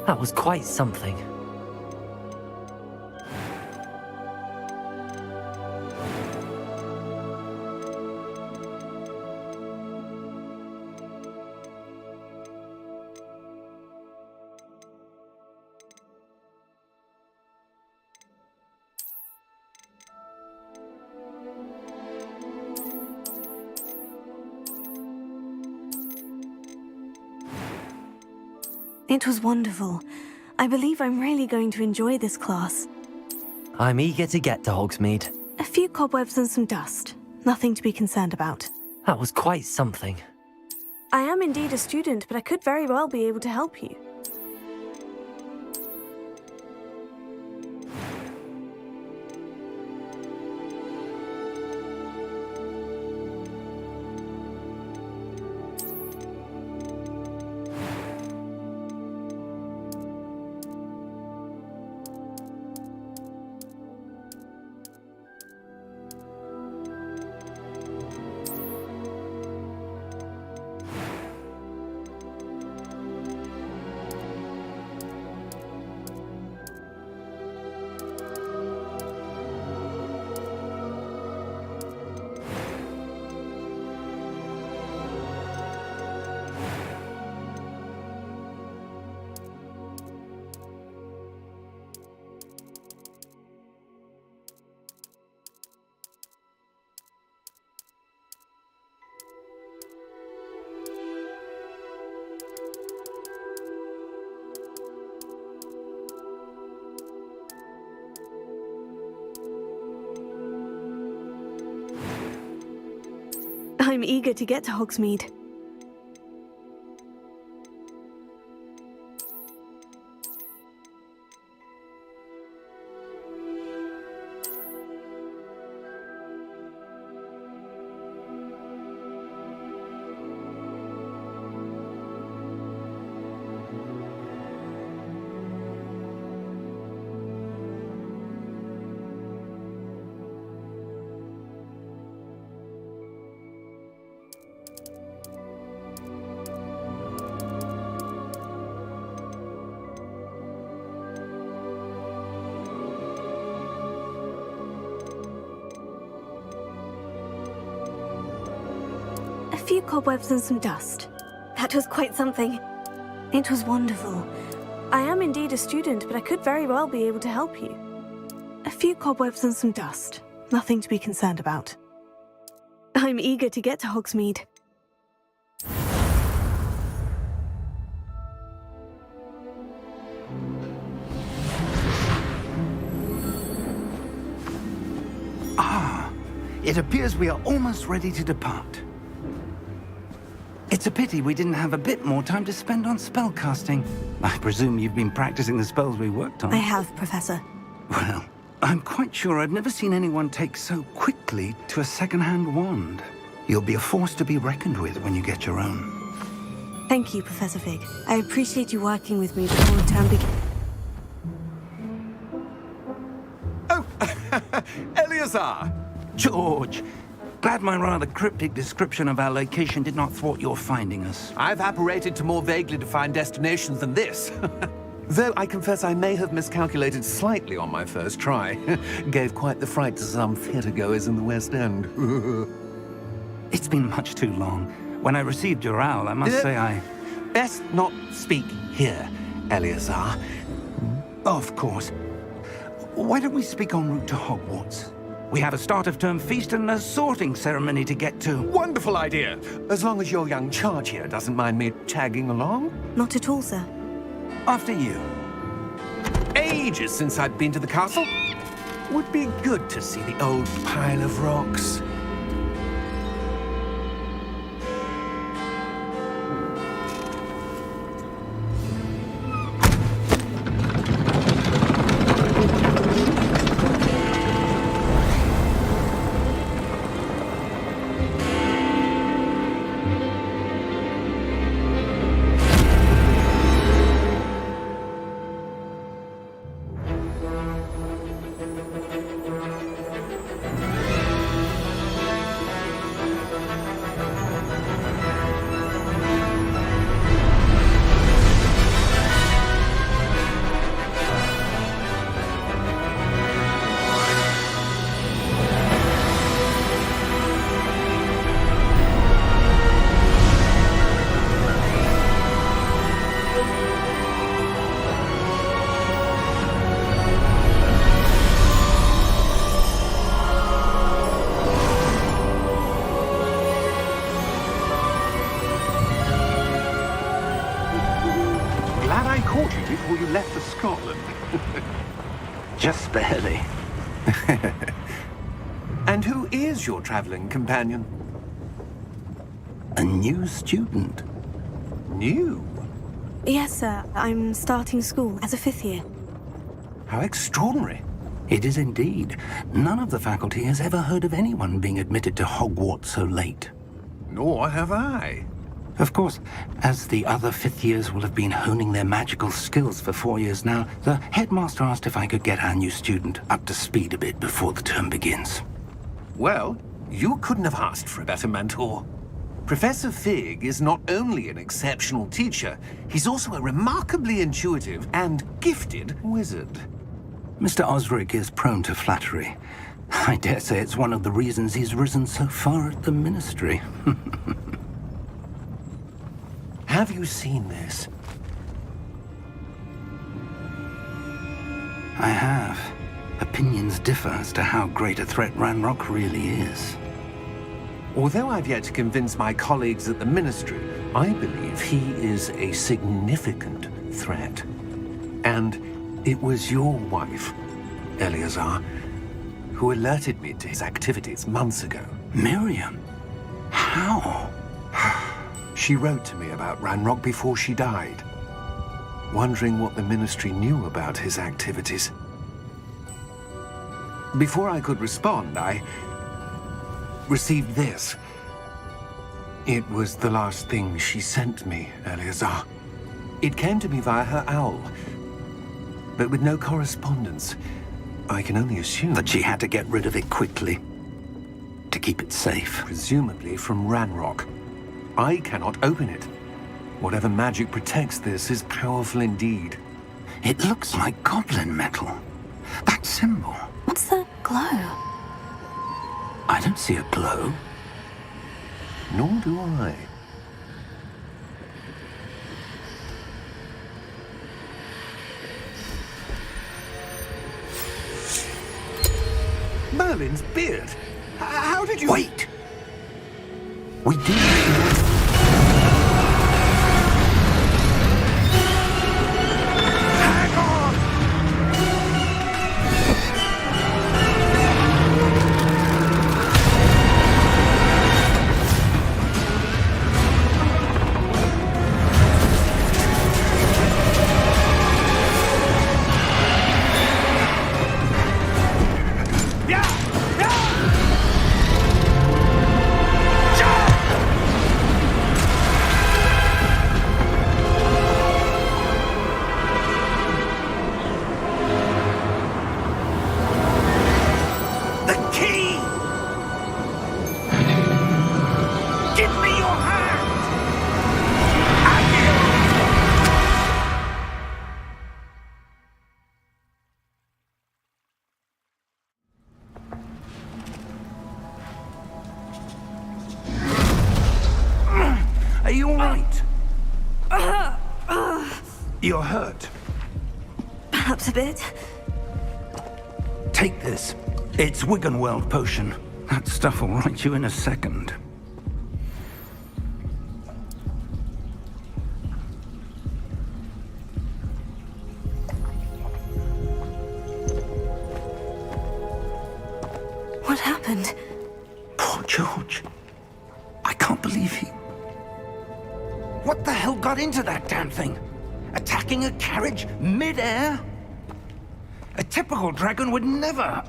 That was quite something. It was wonderful. I believe I'm really going to enjoy this class. I'm eager to get to Hogsmeade. A few cobwebs and some dust. Nothing to be concerned about. That was quite something. I am indeed a student, but I could very well be able to help you. I'm eager to get to Hogsmeade. A few cobwebs and some dust. That was quite something. It was wonderful. I am indeed a student, but I could very well be able to help you. A few cobwebs and some dust. Nothing to be concerned about. I'm eager to get to Hogsmeade. It appears we are almost ready to depart. It's a pity we didn't have a bit more time to spend on spellcasting. I presume you've been practicing the spells we worked on. I have, Professor. Well, I'm quite sure I've never seen anyone take so quickly to a second-hand wand. You'll be a force to be reckoned with when you get your own. Thank you, Professor Fig. I appreciate you working with me before the term begins. Oh, Eleazar! George, glad my rather cryptic description of our location did not thwart your finding us. I've apparated to more vaguely defined destinations than this. Though I confess I may have miscalculated slightly on my first try. Gave quite the fright to some theatre-goers in the West End. It's been much too long. When I received your owl, I must say I... Best not speak here, Eleazar. Of course. Why don't we speak en route to Hogwarts? We have a start-of-term feast and a sorting ceremony to get to. Wonderful idea! As long as your young charge here doesn't mind me tagging along. Not at all, sir. After you. Ages since I'd been to the castle. Would be good to see the old pile of rocks. caught you before you left for Scotland. Just barely. And who is your traveling companion? A new student. New? Yes, sir. I'm starting school as a 5th year. How extraordinary. It is indeed. None of the faculty has ever heard of anyone being admitted to Hogwarts so late. Nor have I. Of course, as the other 5th years will have been honing their magical skills for 4 years now, the headmaster asked if I could get our new student up to speed a bit before the term begins. Well, you couldn't have asked for a better mentor. Professor Fig is not only an exceptional teacher, he's also a remarkably intuitive and gifted wizard. Mr. Osric is prone to flattery. I dare say it's one of the reasons he's risen so far at the Ministry. Have you seen this? I have. Opinions differ as to how great a threat Ranrock really is. Although I've yet to convince my colleagues at the Ministry, I believe he is a significant threat. And it was your wife, Eleazar, who alerted me to his activities months ago. Miriam? How? She wrote to me about Ranrock before she died, wondering what the Ministry knew about his activities. Before I could respond, I received this. It was the last thing she sent me, Eleazar. It came to me via her owl, but with no correspondence. I can only assume That she had to get rid of it quickly, to keep it safe. presumably from Ranrock. I cannot open it. Whatever magic protects this is powerful indeed. It looks like goblin metal. That symbol. What's that glow? I don't see a glow. Nor do I. Merlin's beard. How did you... Wait! We do... Are you all right? You're hurt. Perhaps a bit. Take this. It's Wiggenweld potion. That stuff will right you in a second. What happened? Poor George. I can't believe he... What the hell got into that damn thing? Attacking a carriage mid-air? A typical dragon would never...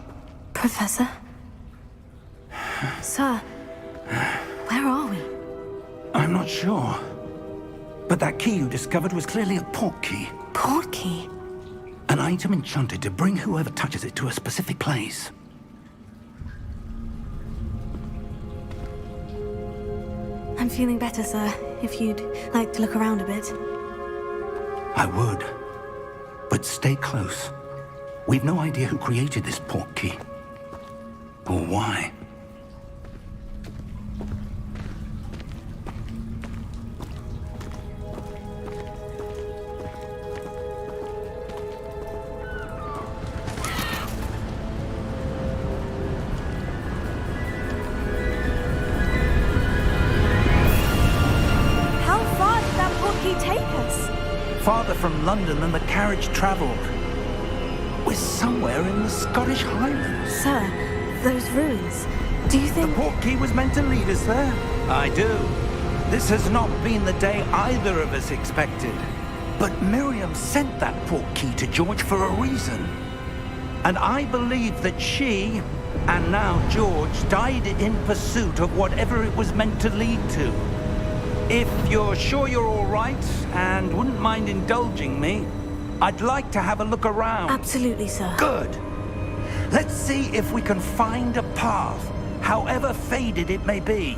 Professor? Sir, where are we? I'm not sure. But that key you discovered was clearly a port key. Port key? An item enchanted to bring whoever touches it to a specific place. I'm feeling better, sir. If you'd like to look around a bit. I would. But stay close. We've no idea who created this port key. Or why. farther from London than the carriage travelled. We're somewhere in the Scottish Highlands. Sir, those ruins. Do you The think... portkey was meant to lead us there? I do. This has not been the day either of us expected. But Miriam sent that portkey to George for a reason. And I believe that she, and now George, died in pursuit of whatever it was meant to lead to. If you're sure you're all right, and wouldn't mind indulging me, I'd like to have a look around. Absolutely, sir. Good. Let's see if we can find a path, however faded it may be.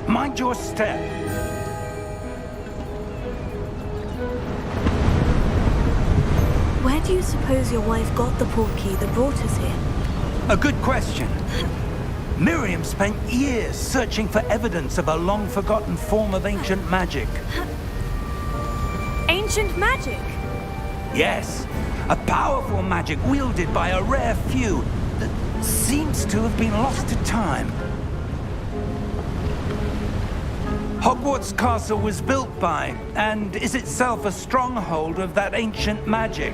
Mind your step. Where do you suppose your wife got the portkey that brought us here? A good question. Miriam spent years searching for evidence of a long-forgotten form of ancient magic. Ancient magic? Yes, a powerful magic wielded by a rare few that seems to have been lost to time. Hogwarts Castle was built by, and is itself a stronghold of that ancient magic.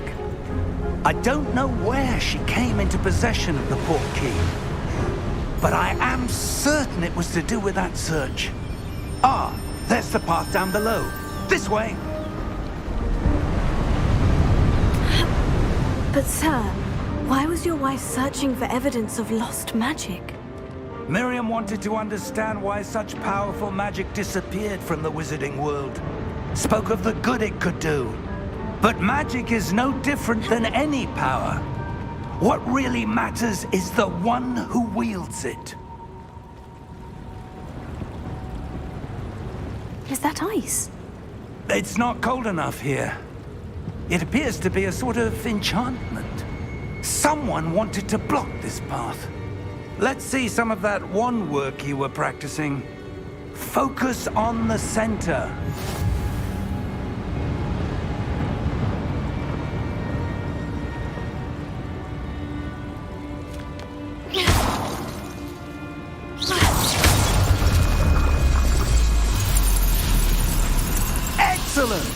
I don't know where she came into possession of the portkey, but I am certain it was to do with that search. Ah, there's the path down below. This way. But sir, why was your wife searching for evidence of lost magic? Miriam wanted to understand why such powerful magic disappeared from the wizarding world. Spoke of the good it could do. But magic is no different than any power. What really matters is the one who wields it. Is that ice? It's not cold enough here. It appears to be a sort of enchantment. Someone wanted to block this path. Let's see some of that wand work you were practicing. Focus on the center. Excellent!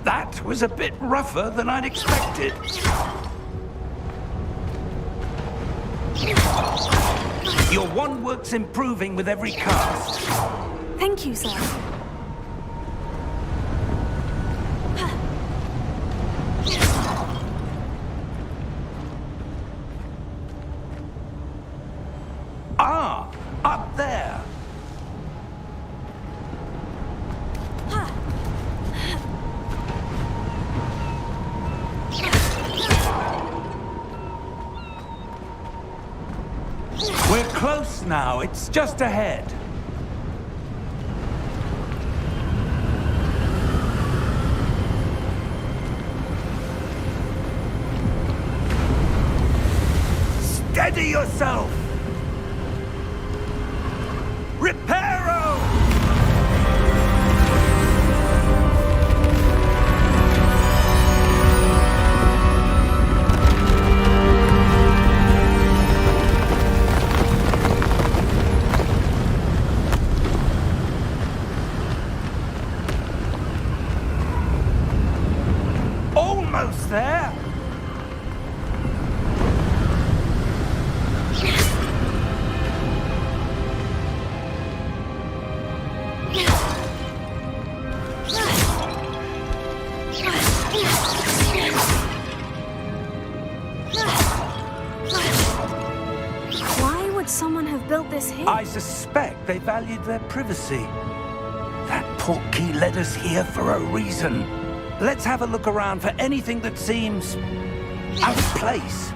That was a bit rougher than I'd expected. Your wand work's improving with every cast. Thank you, sir. Ah, up there. We're close now. It's just ahead. Steady yourself. Reparo! Almost there. Why would someone have built this here? I suspect they valued their privacy. That portkey led us here for a reason. Let's have a look around for anything that seems out of place.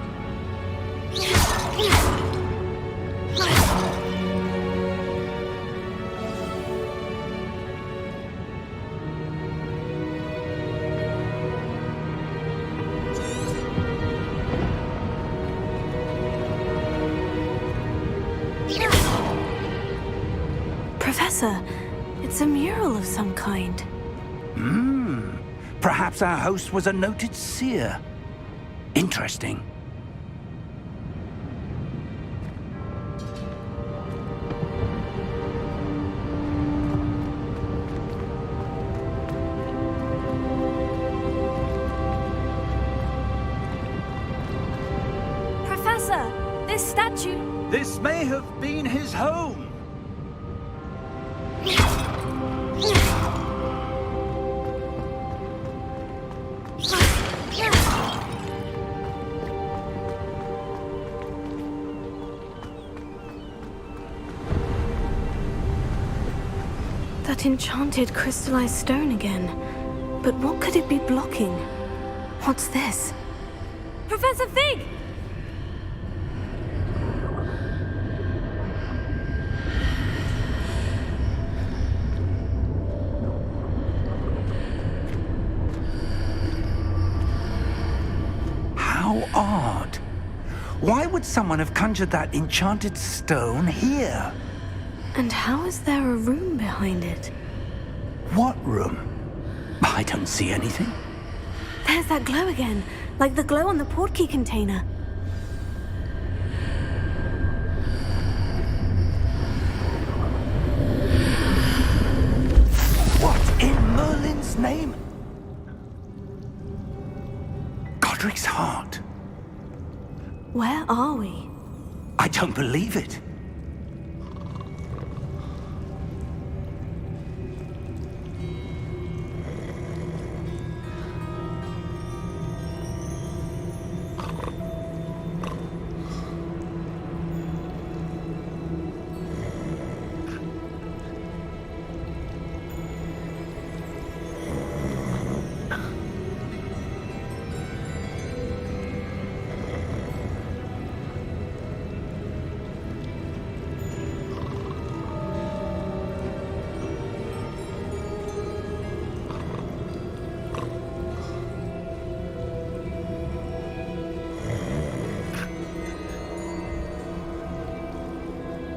Professor, it's a mural of some kind. Perhaps our host was a noted seer. Interesting. Professor, this statue... This may have been his home. That enchanted crystallized stone again. But what could it be blocking? What's this? Professor Fig! How odd. Why would someone have conjured that enchanted stone here? And how is there a room behind it? What room? I don't see anything. There's that glow again, like the glow on the portkey container. What in Merlin's name? Godric's heart. Where are we? I don't believe it.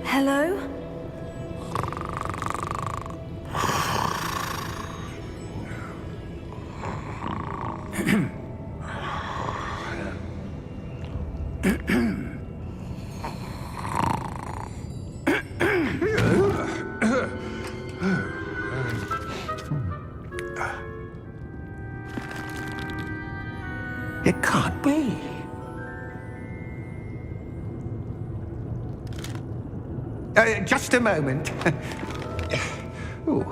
Hello? It can't be. Just a moment. Ooh.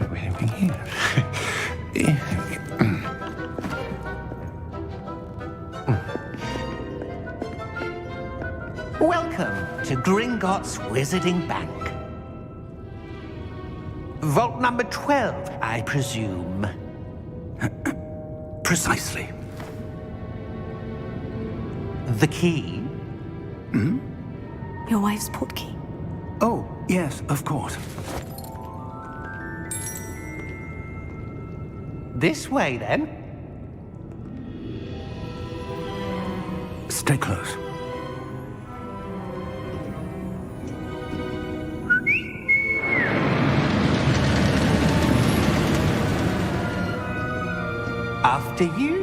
Where are we here? Welcome to Gringotts Wizarding Bank. Vault number 12, I presume. Precisely. The key? Your wife's portkey. Oh, yes, of course. This way, then. Stay close. After you.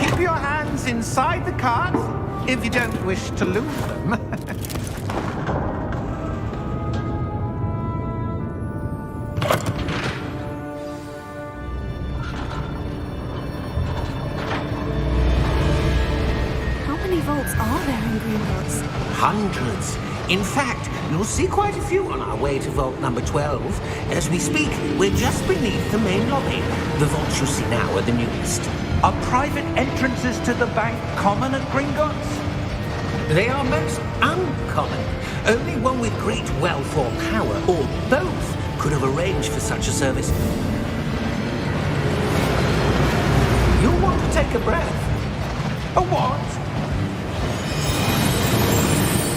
Keep your hands inside the cart if you don't wish to lose them. How many vaults are there in Gringotts? Hundreds. In fact, you'll see quite a few on our way to vault number 12. As we speak, we're just beneath the main lobby. The vaults you see now are the newest. Are private entrances to the bank common at Gringotts? They are most uncommon. Only one with great wealth or power, or both, could have arranged for such a service. You'll want to take a breath. A what?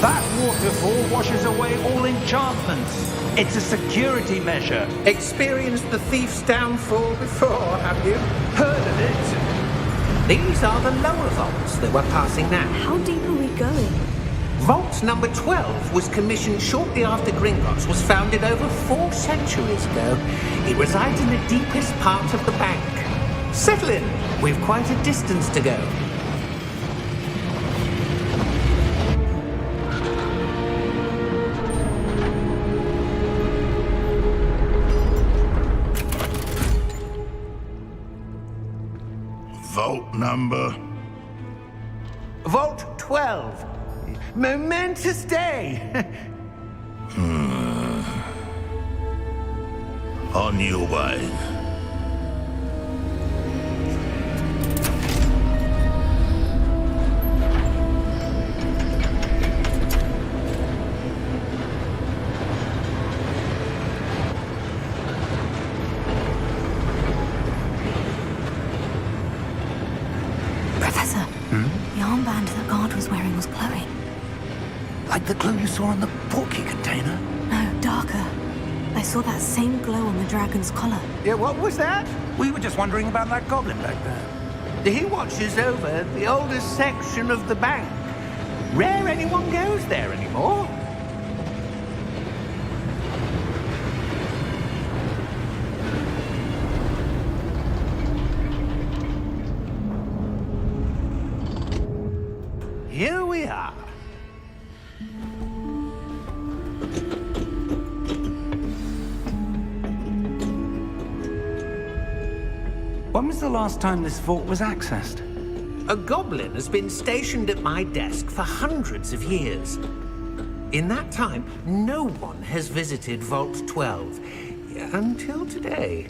That waterfall washes away all enchantments. It's a security measure. Experienced the thief's downfall before, have you? Heard of it? These are the lower vaults that we're passing now. How deep are we going? Vault number 12 was commissioned shortly after Gringotts was founded over 4 centuries ago. It resides in the deepest part of the bank. Settle in. We've quite a distance to go. Vault number? Vault 12. Momentous day. On your way. Professor, the armband that guard was wearing was glowing. Like the glow you saw on the portkey container? No, darker. I saw that same glow on the dragon's collar. Yeah, what was that? We were just wondering about that goblin back there. He watches over the oldest section of the bank. Rare anyone goes there anymore. Here we are. When was the last time this vault was accessed? A goblin has been stationed at my desk for hundreds of years. In that time, no one has visited Vault 12 until today.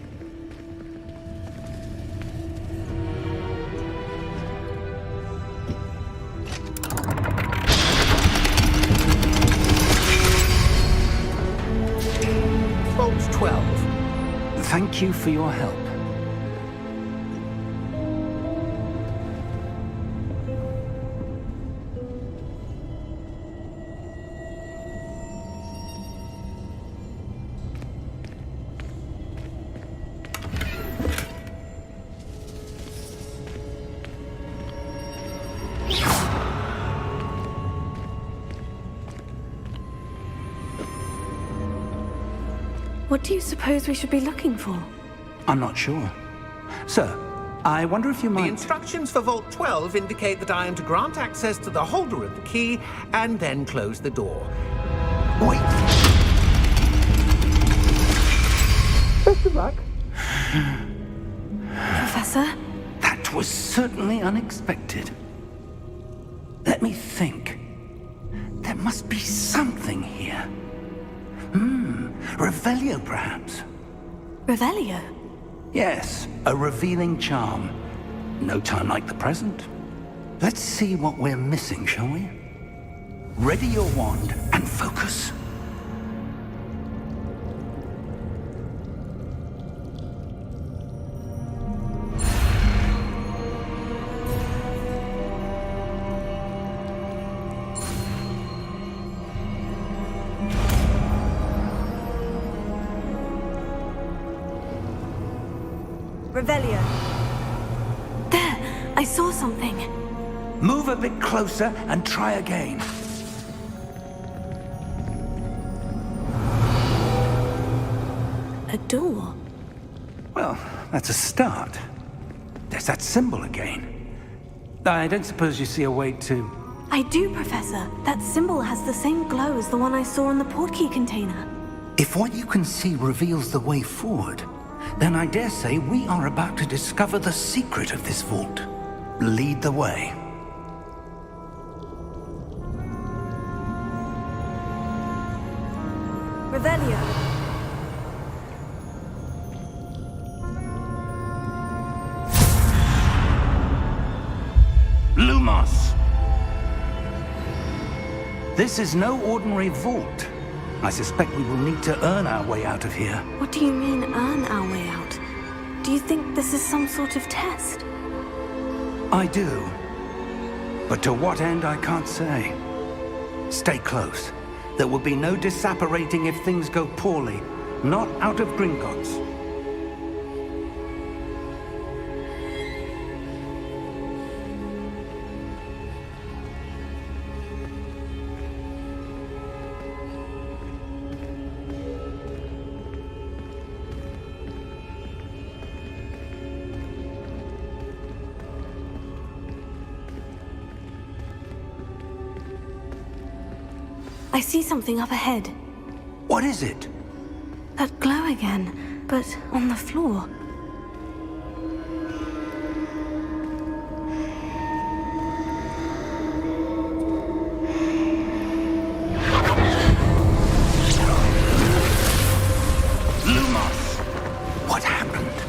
Vault 12. Thank you for your help. What do you suppose we should be looking for? I'm not sure. Sir, I wonder if you The might... instructions for Vault 12 indicate that I am to grant access to the holder of the key and then close the door. Wait! Best of luck. Professor? That was certainly unexpected. Let me think. There must be something here. Revelio, perhaps? Revelio? Yes, a revealing charm. No time like the present. Let's see what we're missing, shall we? Ready your wand and focus. Revelio. There! I saw something. Move a bit closer and try again. A door. Well, that's a start. There's that symbol again. I don't suppose you see a way to... I do, Professor. That symbol has the same glow as the one I saw on the portkey container. If what you can see reveals the way forward, then I dare say we are about to discover the secret of this vault. Lead the way. Revelio. Lumos! This is no ordinary vault. I suspect we will need to earn our way out of here. What do you mean, earn our way out? Do you think this is some sort of test? I do. But to what end, I can't say. Stay close. There will be no disapparating if things go poorly. Not out of Gringotts. I see something up ahead. What is it? That glow again, but on the floor. Lumos! What happened?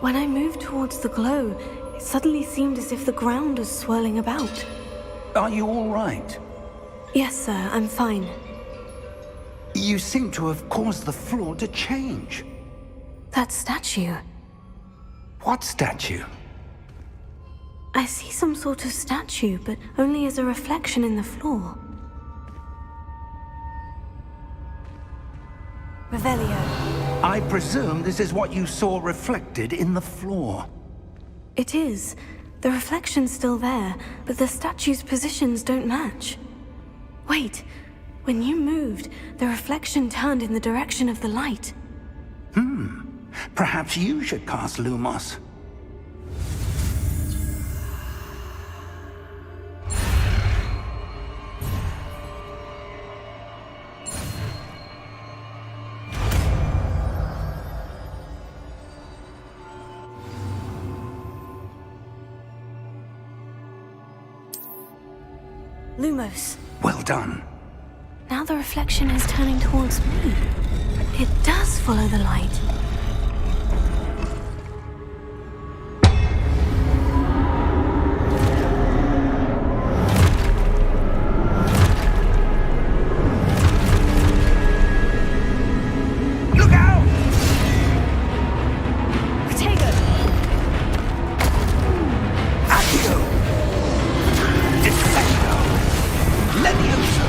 When I moved towards the glow, it suddenly seemed as if the ground was swirling about. Are you all right? Yes, sir, I'm fine. You seem to have caused the floor to change. That statue. What statue? I see some sort of statue, but only as a reflection in the floor. Revelio. I presume this is what you saw reflected in the floor. It is. The reflection's still there, but the statue's positions don't match. Wait. When you moved, the reflection turned in the direction of the light. Perhaps you should cast Lumos. Lumos. Well done. Now the reflection is turning towards me. It does follow the light. Look out! Protego! Accio! Dissecto! Levioso!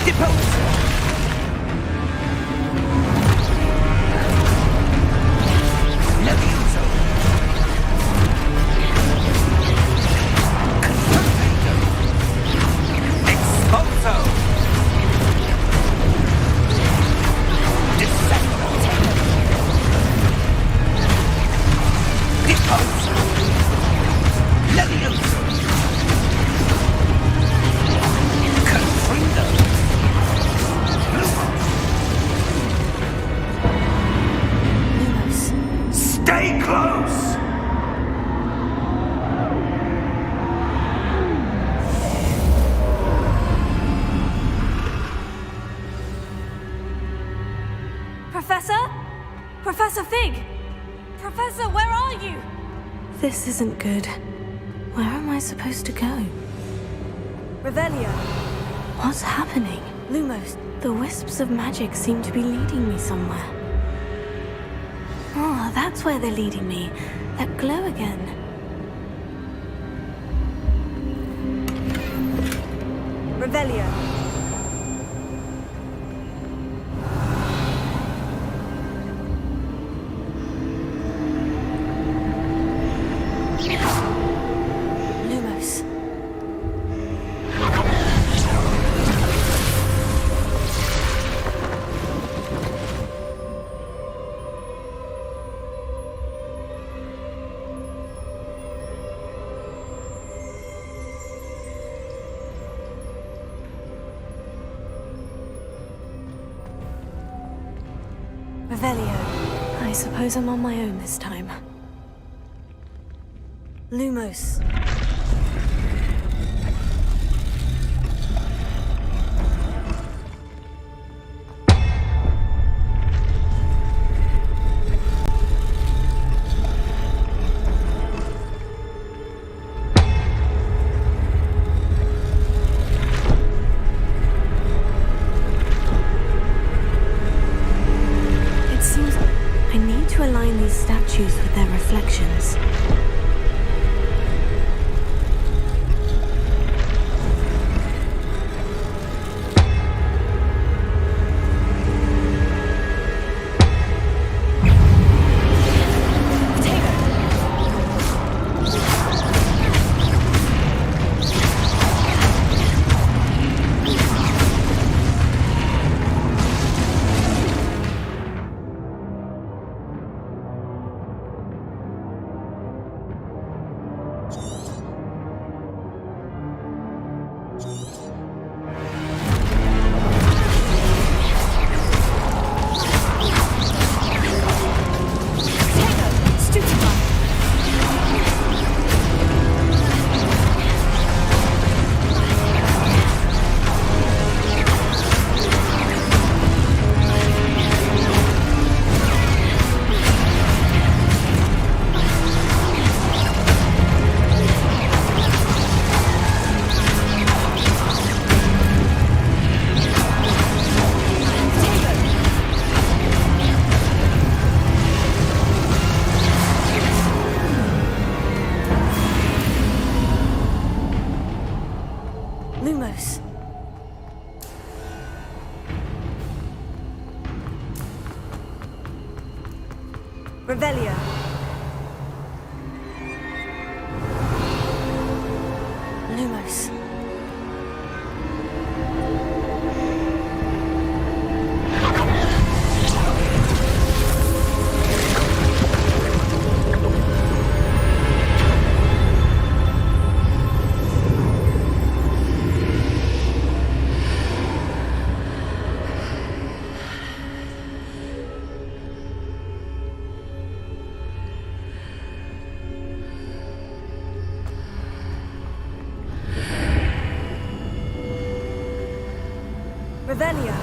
Deposo! Levioso! Convertato! Exposo! Dissecto! Deposo! Levioso! Confrido! Lumos. Stay close! Professor? Professor Fig! Professor, where are you? This isn't good. Where am I supposed to go? Revelio. What's happening? Lumos, the wisps of magic seem to be leading me somewhere. Oh, that's where they're leading me. That glow again. Revelio. Lumos. Revelio. I suppose I'm on my own this time. Lumos. It seems I need to align these statues with their reflections. Revelio. Lumos. Revelio.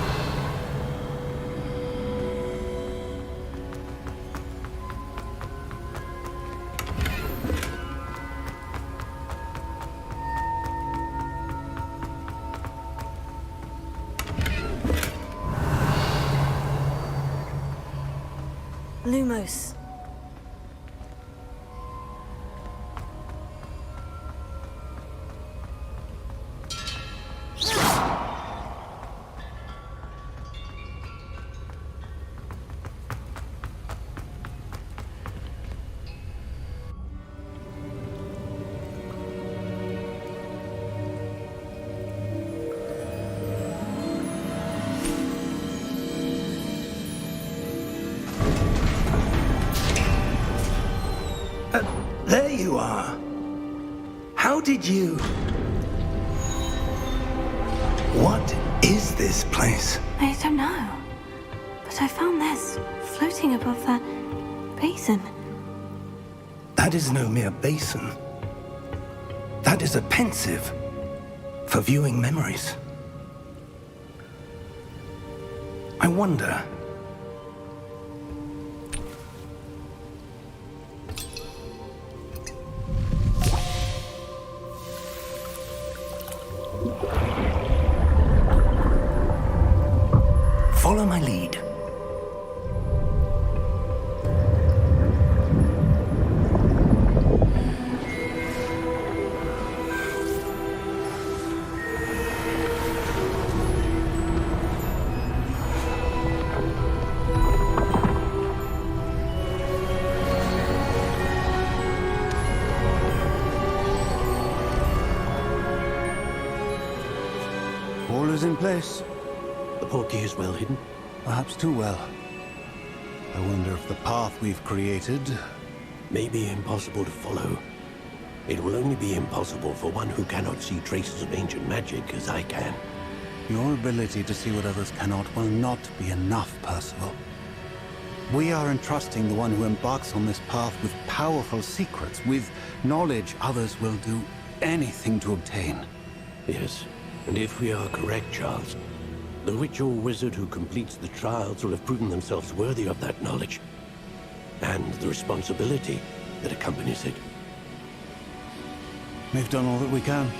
Lumos. There you are. How did you... What is this place? I don't know. But I found this floating above that basin. That is no mere basin. That is a pensive for viewing memories. I wonder... Follow my lead. All is in place. The portkey is well hidden. Perhaps too well. I wonder if the path we've created... May be impossible to follow. It will only be impossible for one who cannot see traces of ancient magic as I can. Your ability to see what others cannot will not be enough, Percival. We are entrusting the one who embarks on this path with powerful secrets, with knowledge others will do anything to obtain. Yes, and if we are correct, Charles, the witch or wizard who completes the trials will have proven themselves worthy of that knowledge, and the responsibility that accompanies it. We've done all that we can.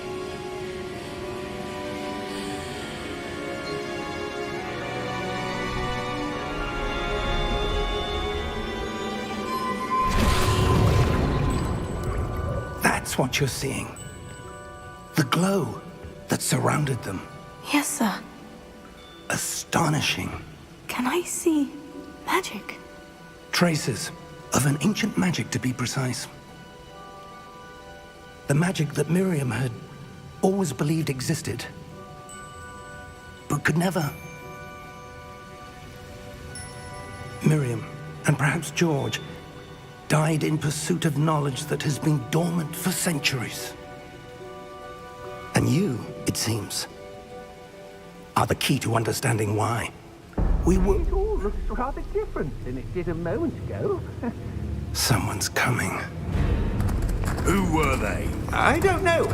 That's what you're seeing. The glow that surrounded them. Yes, sir. Astonishing. Can I see magic? Traces of an ancient magic, to be precise. The magic that Miriam had always believed existed, but could never. Miriam, and perhaps George, died in pursuit of knowledge that has been dormant for centuries. And you, it seems, are the key to understanding why. We were... It all looks rather different than it did a moment ago. Someone's coming. Who were they? I don't know.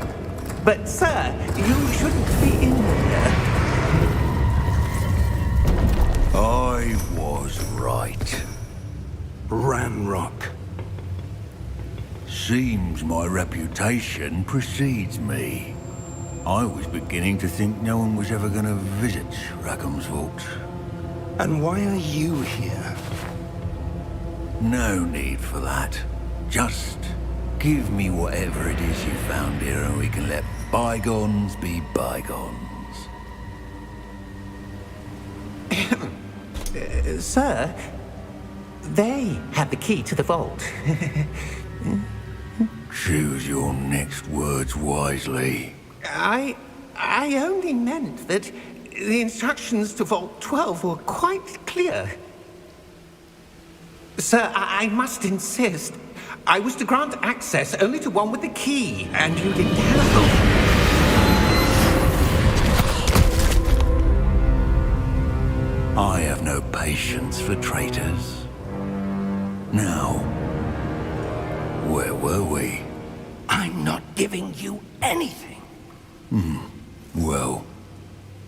But, sir, you shouldn't be in here. I was right. Ranrock. Seems my reputation precedes me. I was beginning to think no one was ever going to visit Rackham's Vault. And why are you here? No need for that. Just give me whatever it is you found here and we can let bygones be bygones. Sir, They had the key to the vault. Choose your next words wisely. I only meant that the instructions to Vault 12 were quite clear. Sir, I must insist. I was to grant access only to one with the key, and you didn't have. I have no patience for traitors. Now, where were we? I'm not giving you anything. Well,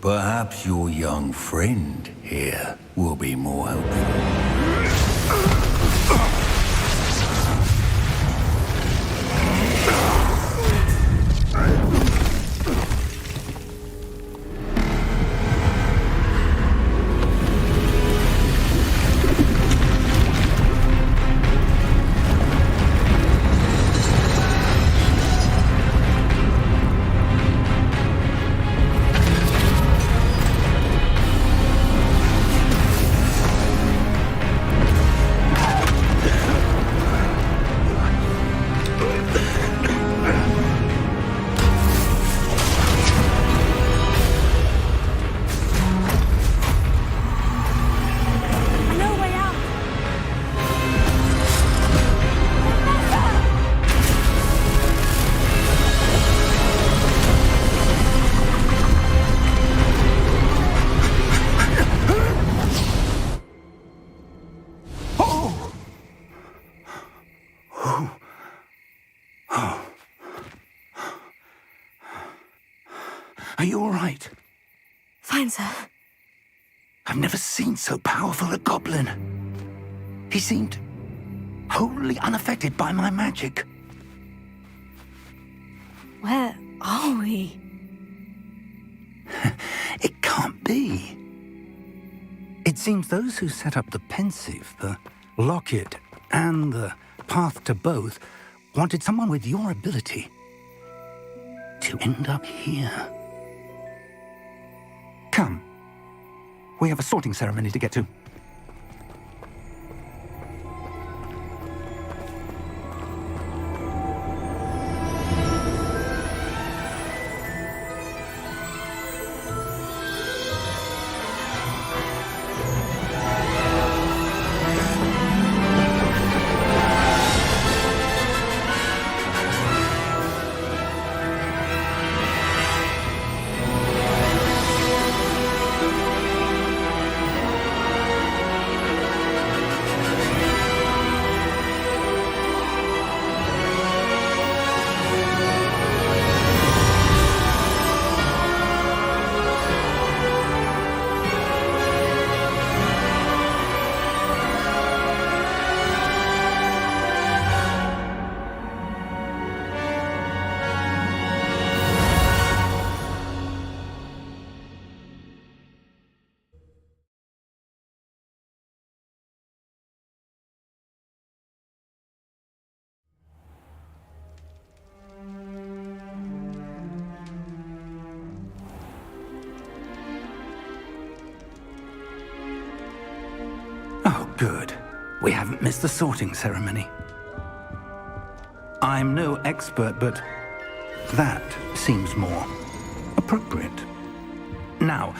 perhaps your young friend here will be more helpful. No way out. Are you all right? Fine, sir. I've never seen so powerful a goblin. He seemed wholly unaffected by my magic. Where are we? It can't be. It seems those who set up the pensive, the locket, and the path to both wanted someone with your ability to end up here. Come. We have a sorting ceremony to get to. Oh, good. We haven't missed the sorting ceremony. I'm no expert, but that seems more appropriate. Now,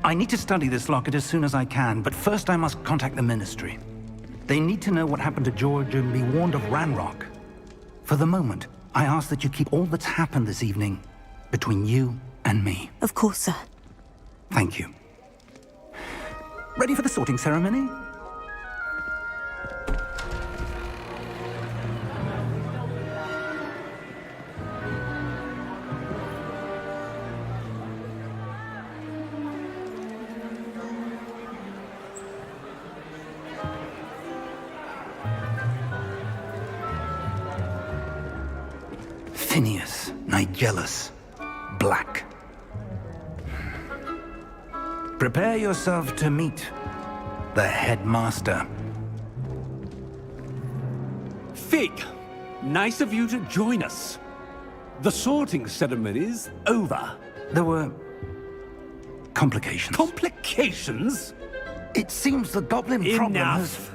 I need to study this locket as soon as I can, but first I must contact the Ministry. They need to know what happened to George and be warned of Ranrock. For the moment, I ask that you keep all that's happened this evening between you and me. Of course, sir. Thank you. Ready for the sorting ceremony? Phineas, Nigellus, Black. Prepare yourself to meet the headmaster. Fig, nice of you to join us. The sorting ceremony's over. There were complications. Complications? It seems the goblin problem has... Enough.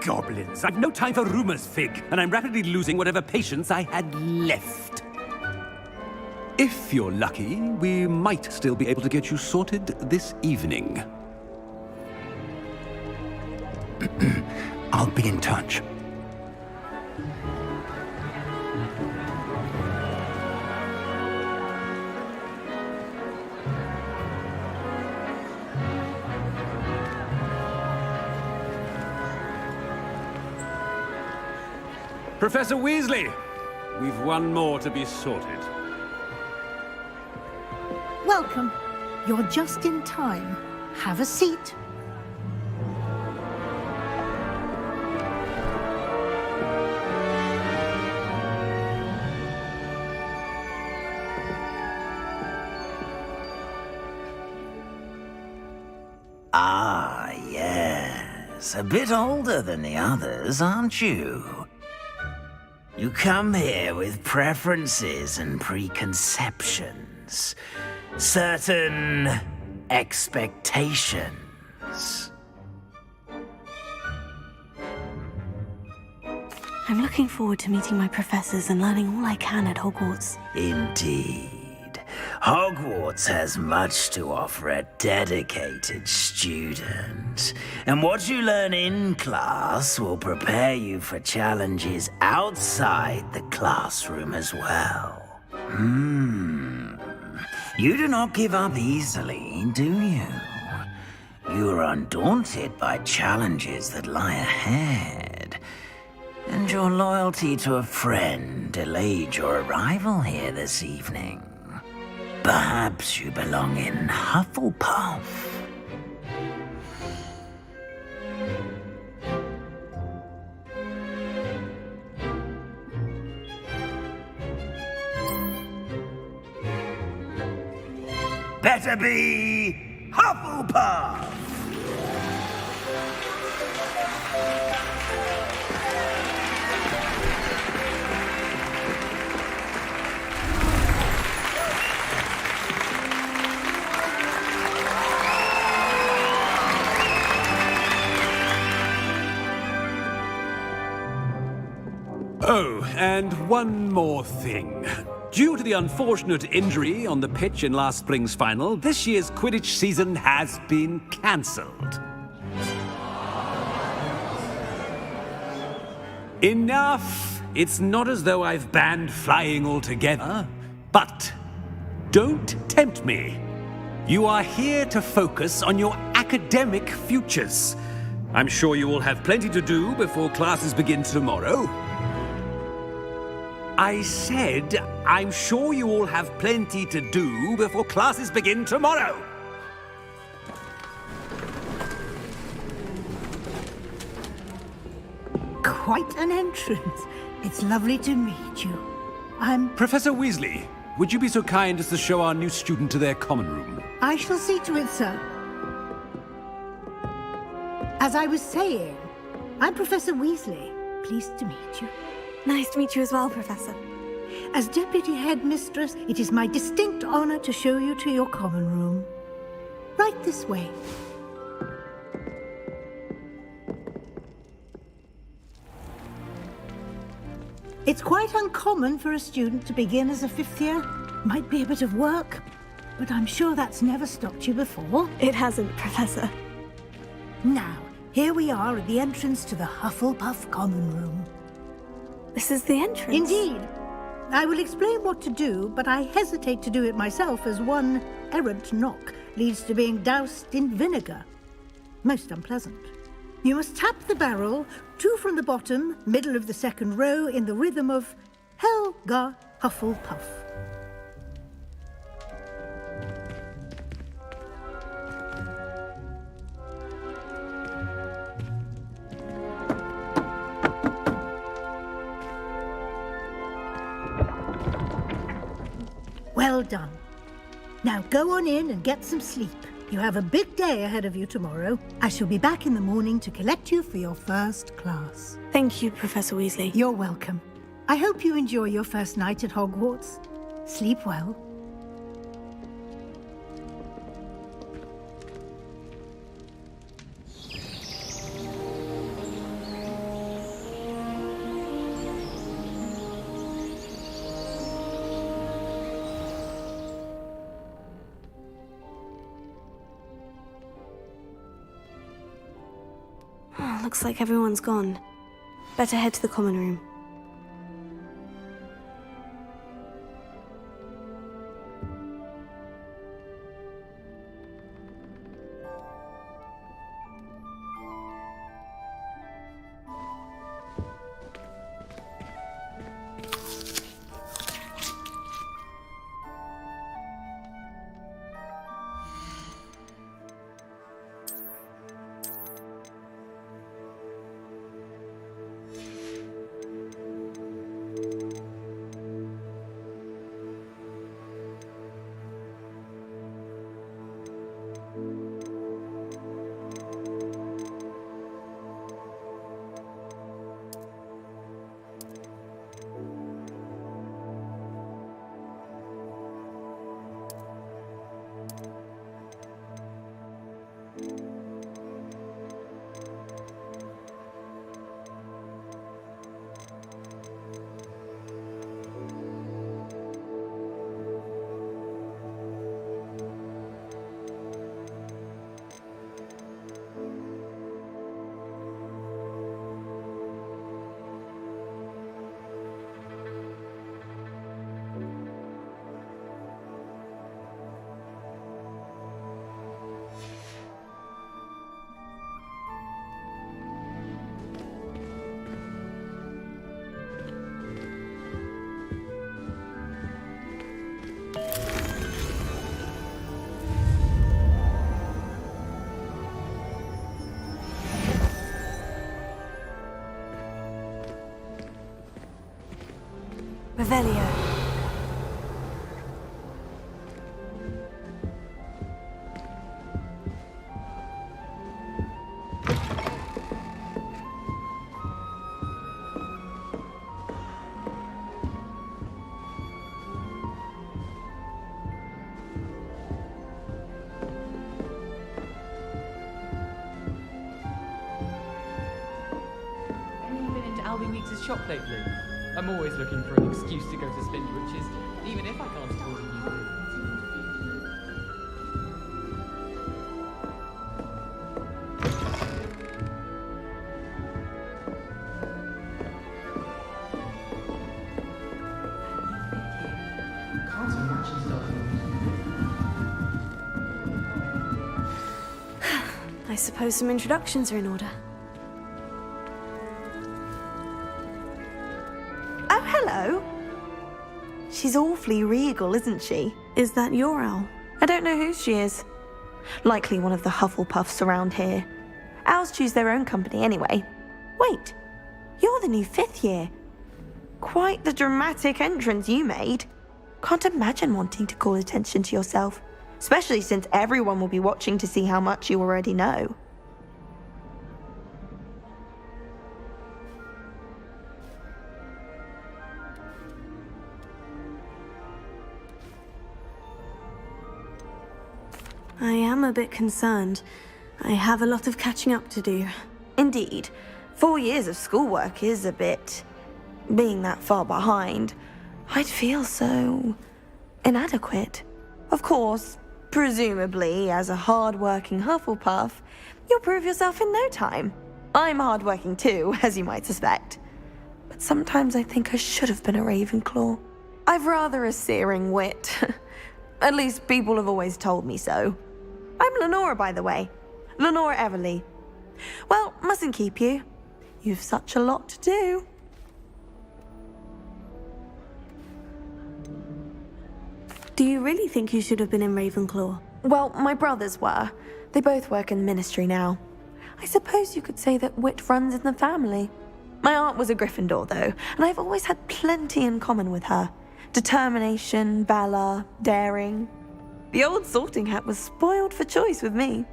goblins! I've no time for rumors, Fig, and I'm rapidly losing whatever patience I had left. If you're lucky, we might still be able to get you sorted this evening. I'll be in touch. Professor Weasley, we've one more to be sorted. Welcome. You're just in time. Have a seat. Ah, yes. A bit older than the others, aren't you? You come here with preferences and preconceptions. Certain expectations. I'm looking forward to meeting my professors and learning all I can at Hogwarts. Indeed. Hogwarts has much to offer a dedicated student. And what you learn in class will prepare you for challenges outside the classroom as well. You do not give up easily, do you? You are undaunted by challenges that lie ahead. And your loyalty to a friend delayed your arrival here this evening. Perhaps you belong in Hufflepuff. Better be Hufflepuff! Oh, and one more thing. Due to the unfortunate injury on the pitch in last spring's final, this year's Quidditch season has been cancelled. Enough! It's not as though I've banned flying altogether, but don't tempt me. You are here to focus on your academic futures. I'm sure you will have plenty to do before classes begin tomorrow. I said, I'm sure you all have plenty to do before classes begin tomorrow. Quite an entrance. It's lovely to meet you. I'm... Professor Weasley, would you be so kind as to show our new student to their common room? I shall see to it, sir. As I was saying, I'm Professor Weasley. Pleased to meet you. Nice to meet you as well, Professor. As Deputy Headmistress, it is my distinct honor to show you to your common room. Right this way. It's quite uncommon for a student to begin as a fifth year. Might be a bit of work, but I'm sure that's never stopped you before. It hasn't, Professor. Now, here we are at the entrance to the Hufflepuff common room. This is the entrance? Indeed. I will explain what to do, but I hesitate to do it myself as one errant knock leads to being doused in vinegar. Most unpleasant. You must tap the barrel, 2 from the bottom, middle of the second row, in the rhythm of Helga Hufflepuff. Well done. Now go on in and get some sleep. You have a big day ahead of you tomorrow. I shall be back in the morning to collect you for your first class. Thank you, Professor Weasley. You're welcome. I hope you enjoy your first night at Hogwarts. Sleep well. Looks like everyone's gone. Better head to the common room. Revelio. Anyone been into Albie Weeks' shop lately? I'm always looking for an excuse to go to Spindly Witches, even if I can't afford a new brew. Can't imagine stuff. I suppose some introductions are in order. Hello. She's awfully regal, isn't she? Is that your owl? I don't know who she is. Likely one of the Hufflepuffs around here. Owls choose their own company anyway. Wait, you're the new 5th year. Quite the dramatic entrance you made. Can't imagine wanting to call attention to yourself, especially since everyone will be watching to see how much you already know. I am a bit concerned. I have a lot of catching up to do. Indeed. 4 years of schoolwork is a bit... being that far behind. I'd feel so... inadequate. Of course, presumably, as a hard-working Hufflepuff, you'll prove yourself in no time. I'm hard-working too, as you might suspect. But sometimes I think I should have been a Ravenclaw. I've rather a searing wit. At least people have always told me so. I'm Lenora, by the way. Lenora Everly. Well, mustn't keep you. You've such a lot to do. Do you really think you should have been in Ravenclaw? Well, my brothers were. They both work in the ministry now. I suppose you could say that wit runs in the family. My aunt was a Gryffindor, though, and I've always had plenty in common with her. Determination, valor, daring. The old sorting hat was spoiled for choice with me.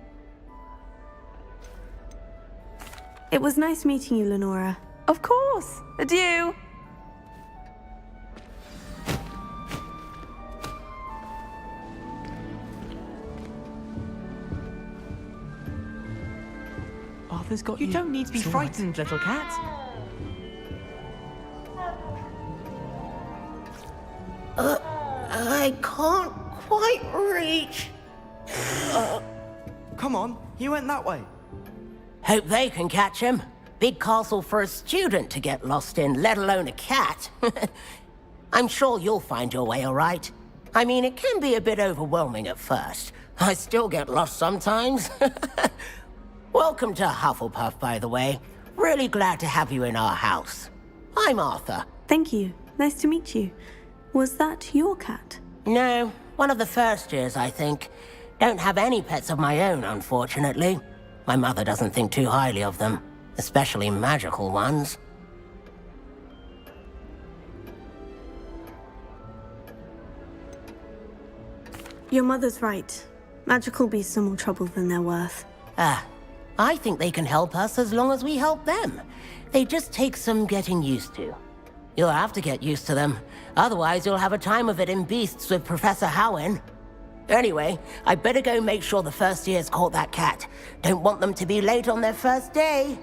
It was nice meeting you, Lenora. Of course. Adieu. Arthur's got you. You don't need to be It's all right. frightened, little cat. I can't quite reach. Come on, you went that way. Hope they can catch him. Big castle for a student to get lost in, let alone a cat. I'm sure you'll find your way all right. I mean, it can be a bit overwhelming at first. I still get lost sometimes. Welcome to Hufflepuff, by the way. Really glad to have you in our house. I'm Arthur. Thank you. Nice to meet you. Was that your cat? No, one of the first years, I think. Don't have any pets of my own, unfortunately. My mother doesn't think too highly of them, especially magical ones. Your mother's right. Magical beasts are more trouble than they're worth. I think they can help us as long as we help them. They just take some getting used to. You'll have to get used to them. Otherwise, you'll have a time of it in Beasts with Professor Howin. Anyway, I better go make sure the first years caught that cat. Don't want them to be late on their first day.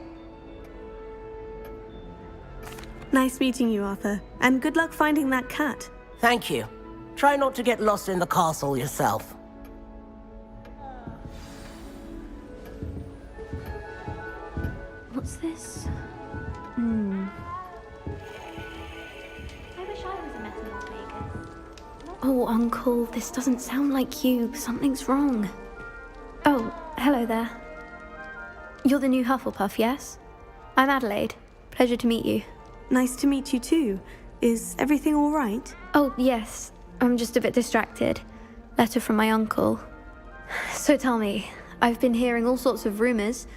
Nice meeting you, Arthur. And good luck finding that cat. Thank you. Try not to get lost in the castle yourself. What's this? I wish I was a metamorphagus. Oh, Uncle, this doesn't sound like you. Something's wrong. Oh, hello there. You're the new Hufflepuff, yes? I'm Adelaide. Pleasure to meet you. Nice to meet you too. Is everything all right? Oh, yes. I'm just a bit distracted. Letter from my uncle. So tell me, I've been hearing all sorts of rumors.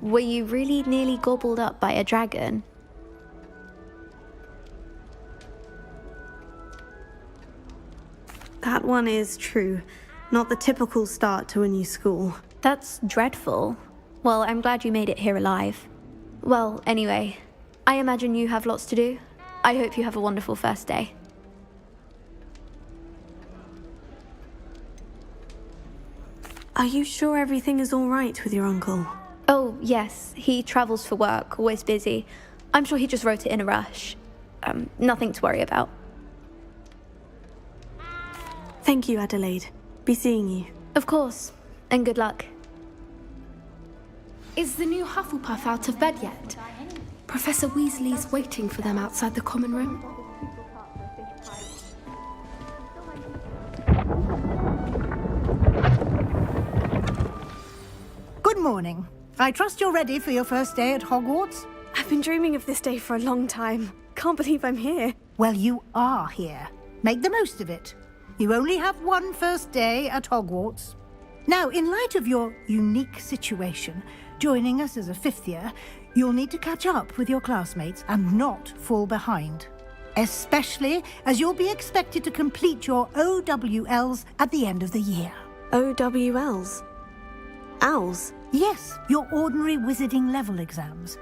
Were you really nearly gobbled up by a dragon? That one is true. Not the typical start to a new school. That's dreadful. Well, I'm glad you made it here alive. Well, anyway, I imagine you have lots to do. I hope you have a wonderful first day. Are you sure everything is all right with your uncle? Oh, yes. He travels for work, always busy. I'm sure he just wrote it in a rush. Nothing to worry about. Thank you, Adelaide. Be seeing you. Of course. And good luck. Is the new Hufflepuff out of bed yet? Professor Weasley's waiting for them outside the common room. Good morning. I trust you're ready for your first day at Hogwarts? I've been dreaming of this day for a long time. Can't believe I'm here. Well, you are here. Make the most of it. You only have one first day at Hogwarts. Now, in light of your unique situation, joining us as a fifth year, you'll need to catch up with your classmates and not fall behind. Especially as you'll be expected to complete your OWLs at the end of the year. OWLs? Owls? Yes, your ordinary wizarding level exams.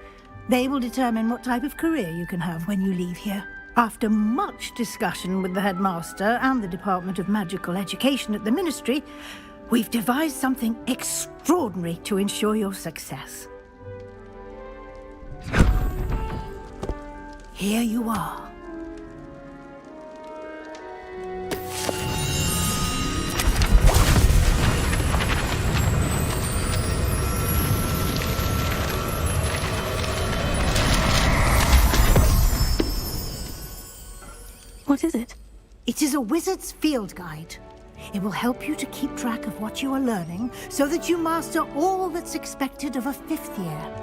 They will determine what type of career you can have when you leave here. After much discussion with the headmaster and the Department of Magical Education at the Ministry, we've devised something extraordinary to ensure your success. Here you are. What is it? It is a wizard's field guide. It will help you to keep track of what you are learning so that you master all that's expected of a fifth year.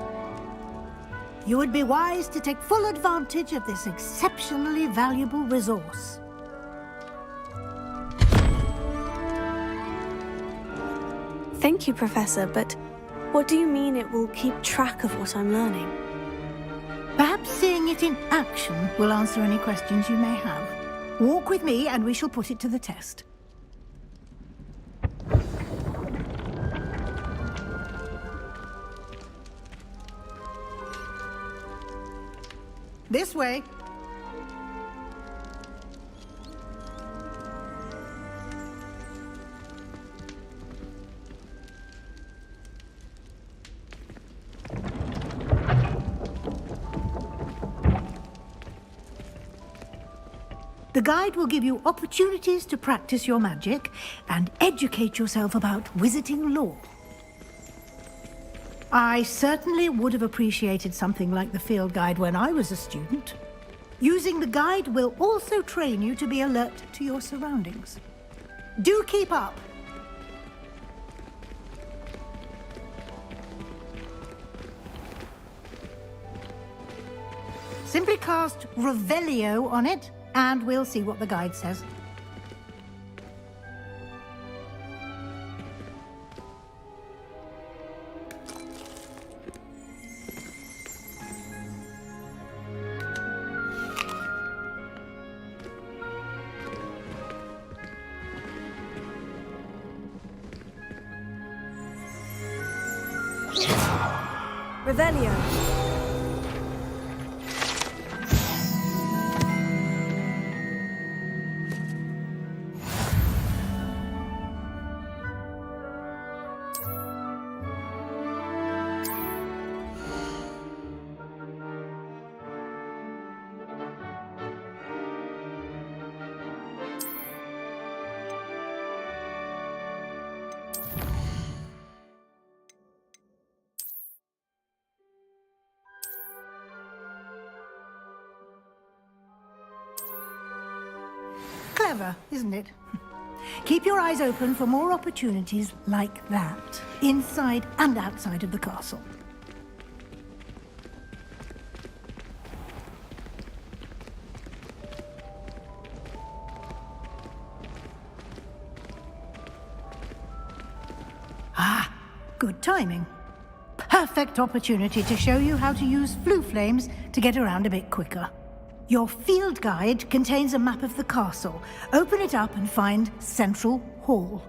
You would be wise to take full advantage of this exceptionally valuable resource. Thank you, Professor, but what do you mean it will keep track of what I'm learning? Perhaps seeing it in action will answer any questions you may have. Walk with me and we shall put it to the test. This way. The guide will give you opportunities to practice your magic and educate yourself about wizarding lore. I certainly would have appreciated something like the field guide when I was a student. Using the guide will also train you to be alert to your surroundings. Do keep up! Simply cast Revelio on it, and we'll see what the guide says. Revelio. Clever, isn't it? Keep your eyes open for more opportunities like that, inside and outside of the castle. Ah, good timing. Perfect opportunity to show you how to use flue flames to get around a bit quicker. Your field guide contains a map of the castle. Open it up and find Central Hall.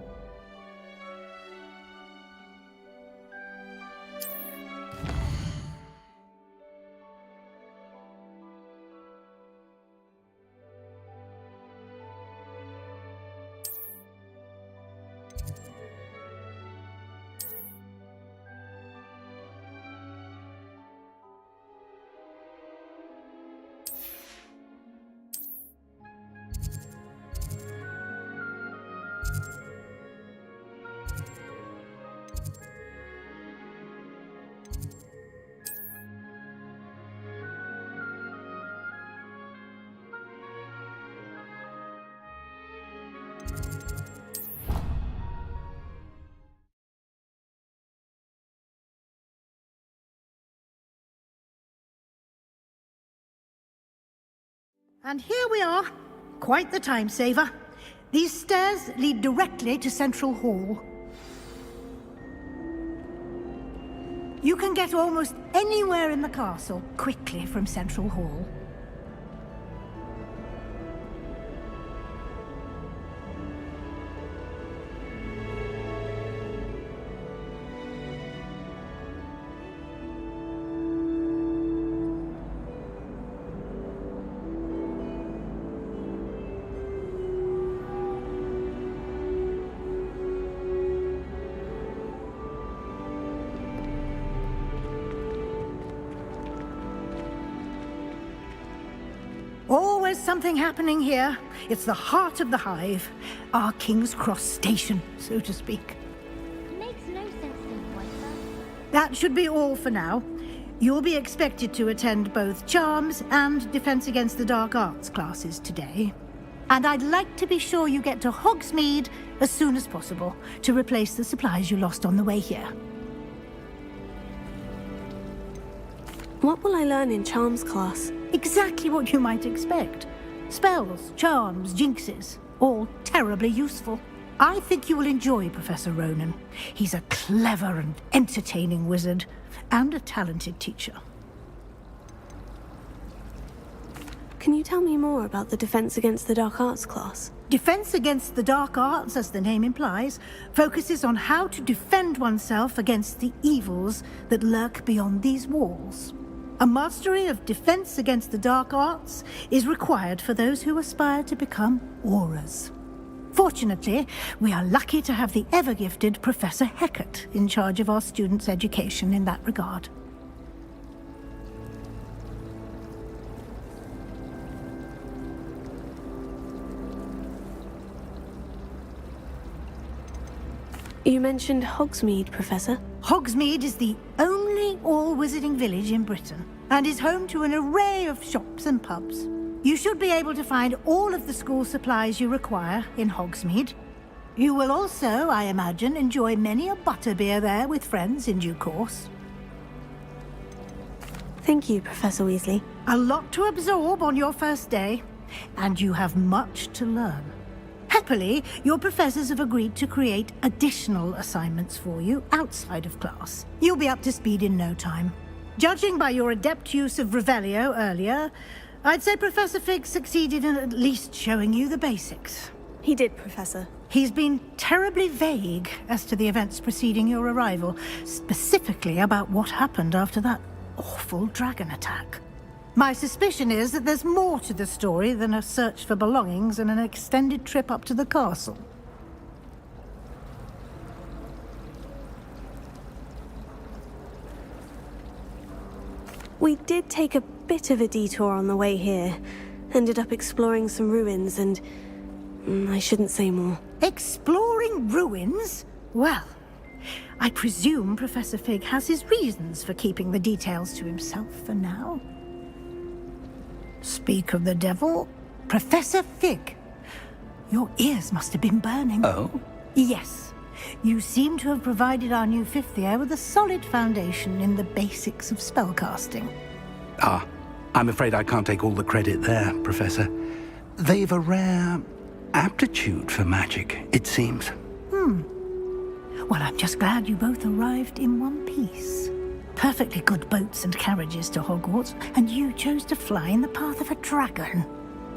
And here we are. Quite the time saver. These stairs lead directly to Central Hall. You can get almost anywhere in the castle quickly from Central Hall. Always something happening here. It's the heart of the hive. Our King's Cross station, so to speak. Makes no sense to me, White. That should be all for now. You'll be expected to attend both Charms and Defense Against the Dark Arts classes today. And I'd like to be sure you get to Hogsmeade as soon as possible to replace the supplies you lost on the way here. What will I learn in Charms class? Exactly what you might expect. Spells, charms, jinxes, all terribly useful. I think you will enjoy Professor Ronan. He's a clever and entertaining wizard, and a talented teacher. Can you tell me more about the Defense Against the Dark Arts class? Defense Against the Dark Arts, as the name implies, focuses on how to defend oneself against the evils that lurk beyond these walls. A mastery of Defense Against the Dark Arts is required for those who aspire to become Auras. Fortunately, we are lucky to have the ever-gifted Professor Hecat in charge of our students' education in that regard. You mentioned Hogsmeade, Professor. Hogsmeade is the only all-wizarding village in Britain and is home to an array of shops and pubs. You should be able to find all of the school supplies you require in Hogsmeade. You will also, I imagine, enjoy many a butterbeer there with friends in due course. Thank you, Professor Weasley. A lot to absorb on your first day, and you have much to learn. Happily, your professors have agreed to create additional assignments for you outside of class. You'll be up to speed in no time. Judging by your adept use of Revelio earlier, I'd say Professor Fig succeeded in at least showing you the basics. He did, Professor. He's been terribly vague as to the events preceding your arrival, specifically about what happened after that awful dragon attack. My suspicion is that there's more to the story than a search for belongings and an extended trip up to the castle. We did take a bit of a detour on the way here. Ended up exploring some ruins and... I shouldn't say more. Exploring ruins? Well, I presume Professor Fig has his reasons for keeping the details to himself for now. Speak of the devil, Professor Fig. Your ears must have been burning. Oh? Yes. You seem to have provided our new fifth year with a solid foundation in the basics of spellcasting. Ah, I'm afraid I can't take all the credit there, Professor. They've a rare aptitude for magic, it seems. Well, I'm just glad you both arrived in one piece. Perfectly good boats and carriages to Hogwarts, and you chose to fly in the path of a dragon.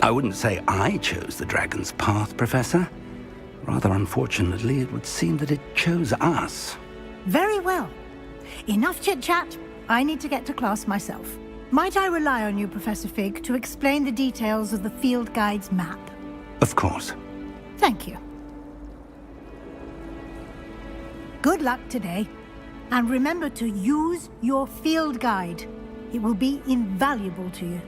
I wouldn't say I chose the dragon's path, Professor. Rather unfortunately, it would seem that it chose us. Very well. Enough chit-chat. I need to get to class myself. Might I rely on you, Professor Fig, to explain the details of the field guide's map? Of course. Thank you. Good luck today. And remember to use your field guide. It will be invaluable to you.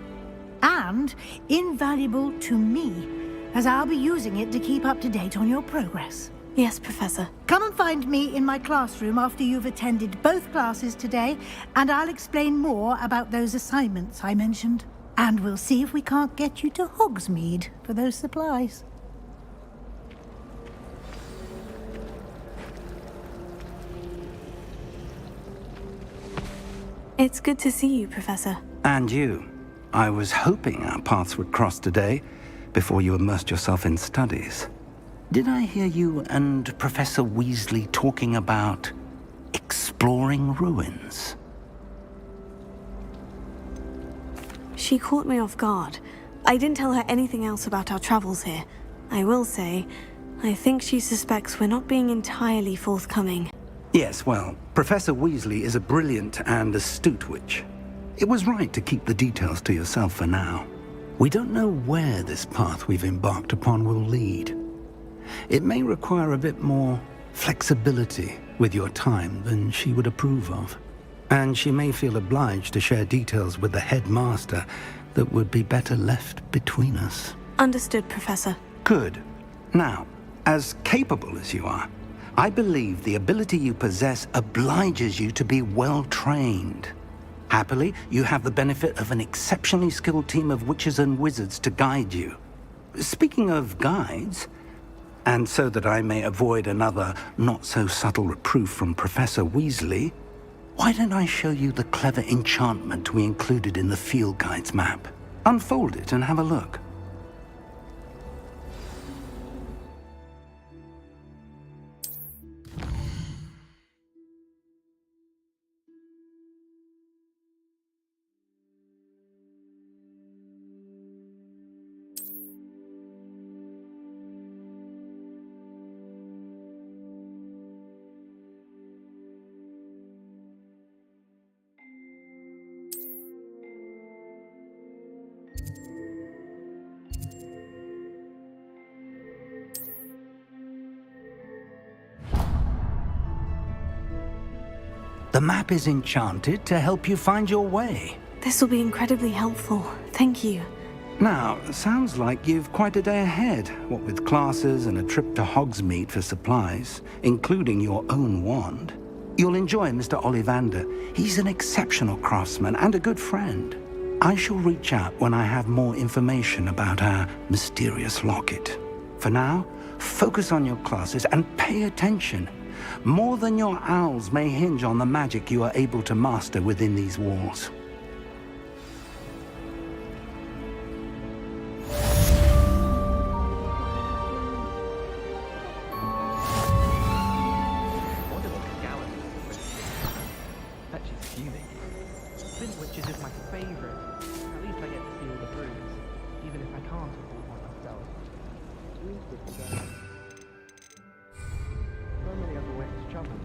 And invaluable to me, as I'll be using it to keep up to date on your progress. Yes, Professor. Come and find me in my classroom after you've attended both classes today, and I'll explain more about those assignments I mentioned. And we'll see if we can't get you to Hogsmeade for those supplies. It's good to see you, Professor. And you. I was hoping our paths would cross today, before you immersed yourself in studies. Did I hear you and Professor Weasley talking about exploring ruins? She caught me off guard. I didn't tell her anything else about our travels here. I will say, I think she suspects we're not being entirely forthcoming. Yes, well, Professor Weasley is a brilliant and astute witch. It was right to keep the details to yourself for now. We don't know where this path we've embarked upon will lead. It may require a bit more flexibility with your time than she would approve of. And she may feel obliged to share details with the headmaster that would be better left between us. Understood, Professor. Good. Now, as capable as you are, I believe the ability you possess obliges you to be well-trained. Happily, you have the benefit of an exceptionally skilled team of witches and wizards to guide you. Speaking of guides, and so that I may avoid another not-so-subtle reproof from Professor Weasley, why don't I show you the clever enchantment we included in the field guide's map? Unfold it and have a look. The map is enchanted to help you find your way. This will be incredibly helpful. Thank you. Now, sounds like you've quite a day ahead, what with classes and a trip to Hogsmeade for supplies, including your own wand. You'll enjoy Mr. Ollivander. He's an exceptional craftsman and a good friend. I shall reach out when I have more information about our mysterious locket. For now, focus on your classes and pay attention. More than your owls may hinge on the magic you are able to master within these walls. Which is my favourite. At least I get to see all the rooms, even if I can't afford one myself. So many other ways to travel now.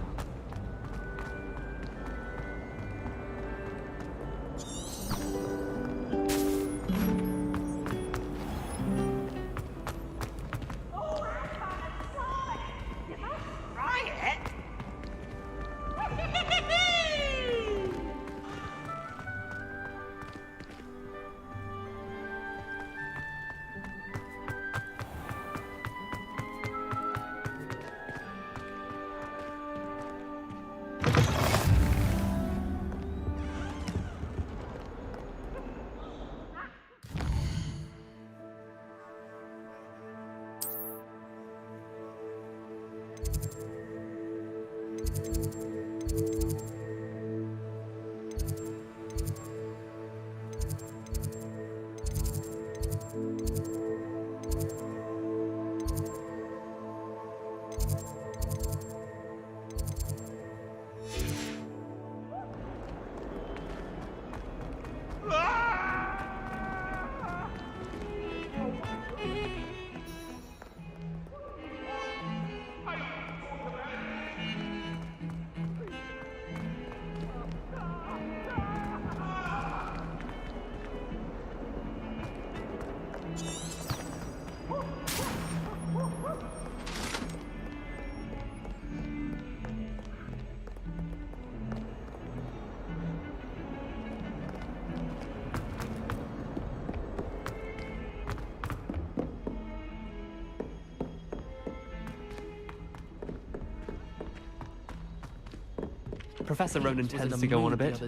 Professor Ronan tends to go on a bit.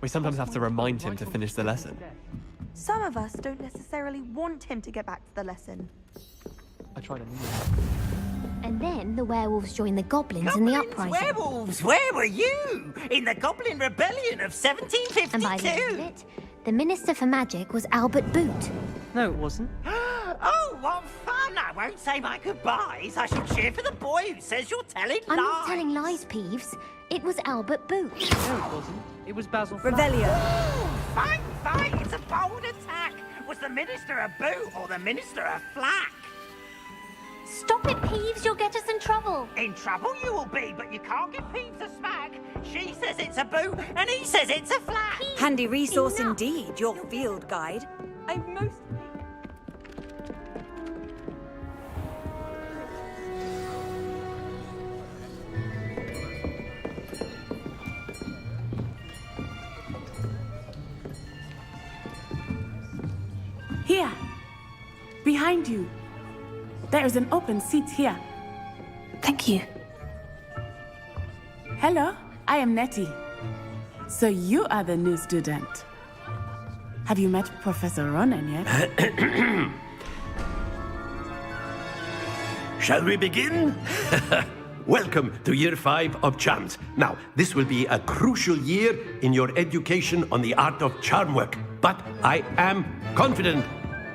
We sometimes have to remind him to finish the lesson. Some of us don't necessarily want him to get back to the lesson. I try to mean And then the werewolves join the goblins in the uprising. Werewolves, where were you? In the Goblin Rebellion of 1752? And by the end of it, the Minister for Magic was Albert Boot. No, it wasn't. Oh, what fun! I won't say my goodbyes. I shall cheer for the boy who says you're telling lies. I'm not telling lies, Peeves. It was Albert Boot. No, it wasn't. It was Basil Revelio. Fight, fight! It's a bold attack. Was the Minister a boot or the Minister a flack? Stop it, Peeves. You'll get us in trouble. In trouble you will be, but you can't give Peeves a smack. She says it's a boot, and he says it's a flack. Handy resource indeed, your field guide. I've most... Here, behind you. There is an open seat here. Thank you. Hello, I am Nettie. So you are the new student. Have you met Professor Ronan yet? Shall we begin? Welcome to Year 5 of Charms. Now, this will be a crucial year in your education on the art of charm work. But I am confident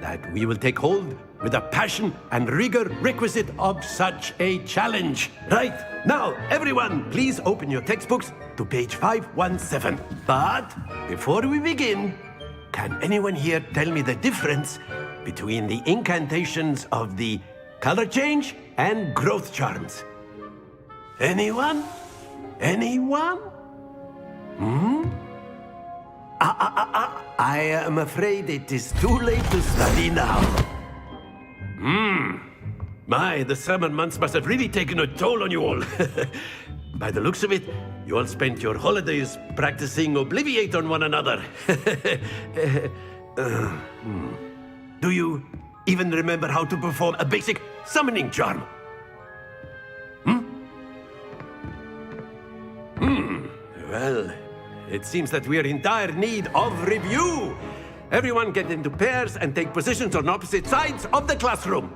that we will take hold with the passion and rigor requisite of such a challenge. Right, now, everyone, please open your textbooks to page 517. But before we begin, can anyone here tell me the difference between the incantations of the color change and growth charms? Anyone? Anyone? I am afraid it is too late to study now. My, the summer months must have really taken a toll on you all. By the looks of it, you all spent your holidays practicing Obliviate on one another. Do you even remember how to perform a basic summoning charm? it seems that we're in dire need of review. Everyone get into pairs and take positions on opposite sides of the classroom.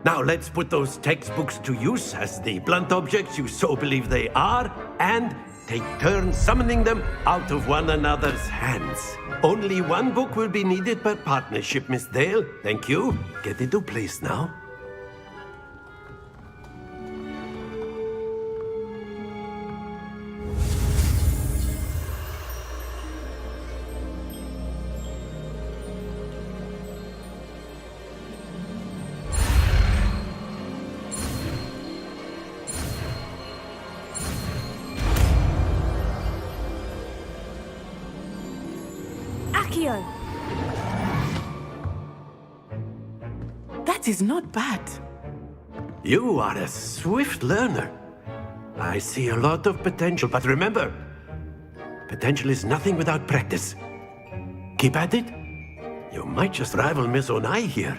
Now let's put those textbooks to use as the blunt objects you so believe they are, and take turns summoning them out of one another's hands. Only one book will be needed per partnership, Miss Dale. Thank you. Get into place now. Accio! That is not bad. You are a swift learner. I see a lot of potential, but remember, potential is nothing without practice. Keep at it. You might just rival Miss Onai here.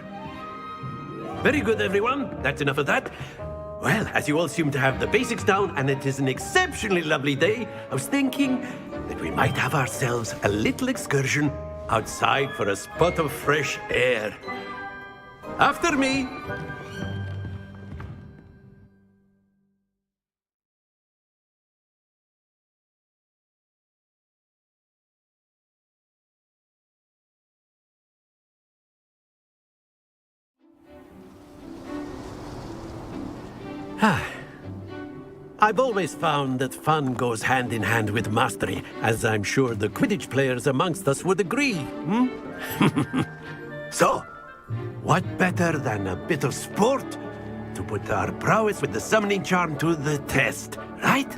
Very good, everyone. That's enough of that. Well, as you all seem to have the basics down, and it is an exceptionally lovely day, I was thinking that we might have ourselves a little excursion outside for a spot of fresh air. After me. I've always found that fun goes hand in hand with mastery, as I'm sure the Quidditch players amongst us would agree. So, what better than a bit of sport to put our prowess with the summoning charm to the test, right?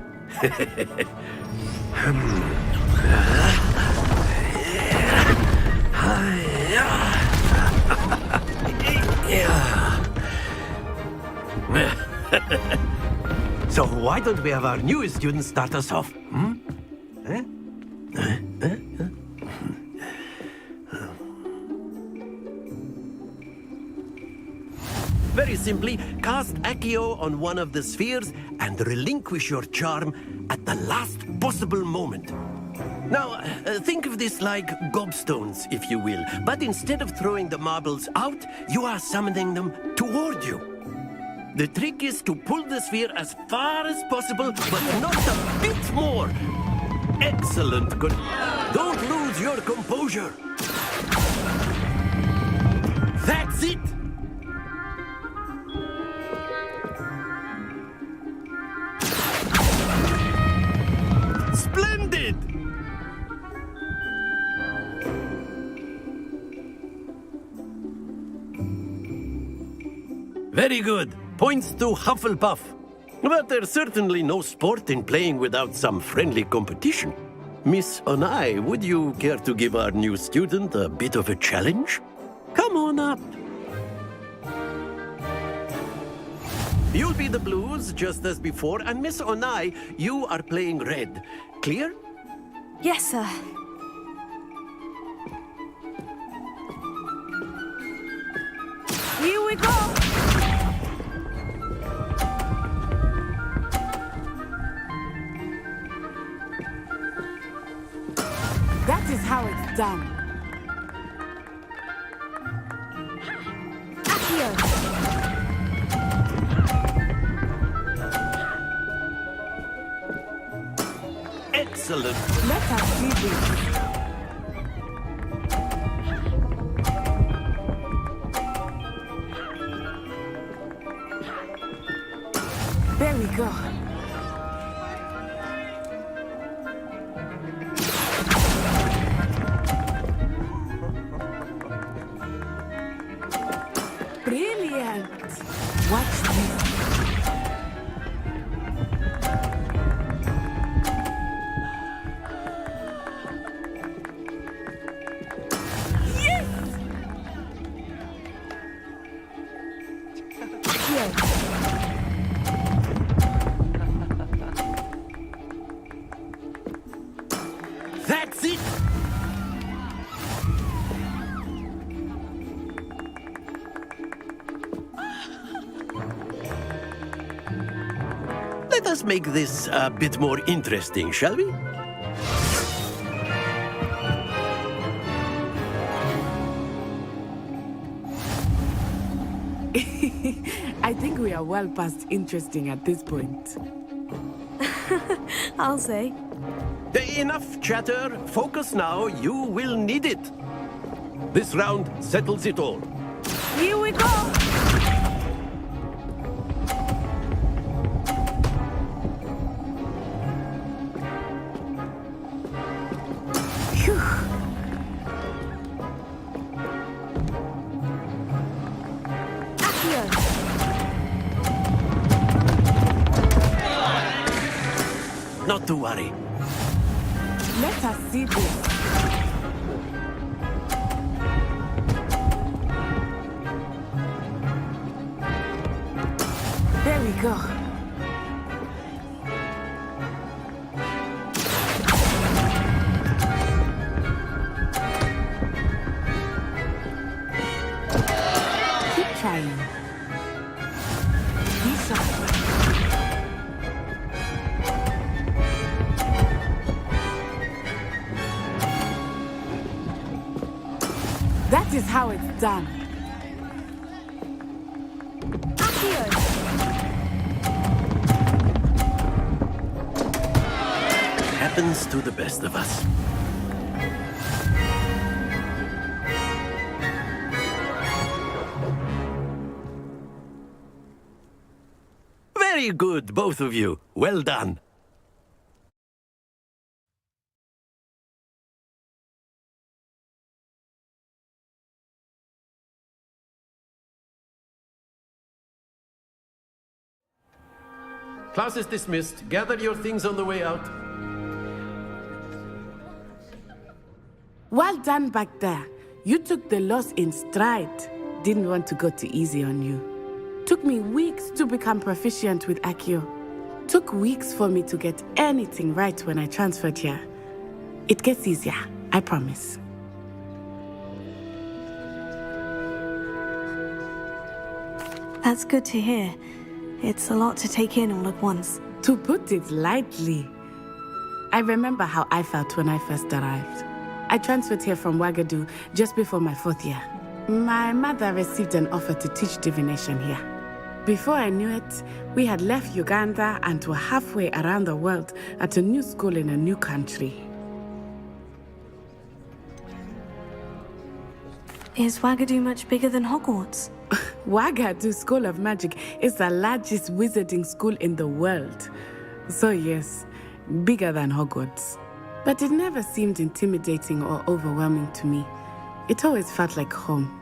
So why don't we have our newest student start us off? Very simply, cast Accio on one of the spheres and relinquish your charm at the last possible moment. Now, think of this like gobstones, if you will, but instead of throwing the marbles out, you are summoning them toward you. The trick is to pull the sphere as far as possible, but not a bit more. Excellent. Good. Don't lose your composure. That's it. Splendid. Very good. Points to Hufflepuff. But there's certainly no sport in playing without some friendly competition. Miss Onai, would you care to give our new student a bit of a challenge? Come on up. You'll be the blues, just as before, and Miss Onai, you are playing red. Clear? Yes, sir. Here we go! That is how it's done. Accio! Excellent. Let us see this. There we go. Brilliant! Watch this. That's it! Let us make this a bit more interesting, shall we? I think we are well past interesting at this point. I'll say. Enough chatter. Focus now. You will need it. This round settles it all. Here we go! Not to worry. Let us see this. There we go. Keep trying. Be sharp. That is how it's done. Happens to the best of us. Very good, both of you. Well done. Class is dismissed. Gather your things on the way out. Well done back there. You took the loss in stride. Didn't want to go too easy on you. Took me weeks to become proficient with Accio. Took weeks for me to get anything right when I transferred here. It gets easier, I promise. That's good to hear. It's a lot to take in all at once. To put it lightly, I remember how I felt when I first arrived. I transferred here from Ouagadougou just before my 4th year. My mother received an offer to teach divination here. Before I knew it, we had left Uganda and were halfway around the world at a new school in a new country. Is Ouagadougou much bigger than Hogwarts? Ouagadougou School of Magic is the largest wizarding school in the world. So yes, bigger than Hogwarts. But it never seemed intimidating or overwhelming to me. It always felt like home.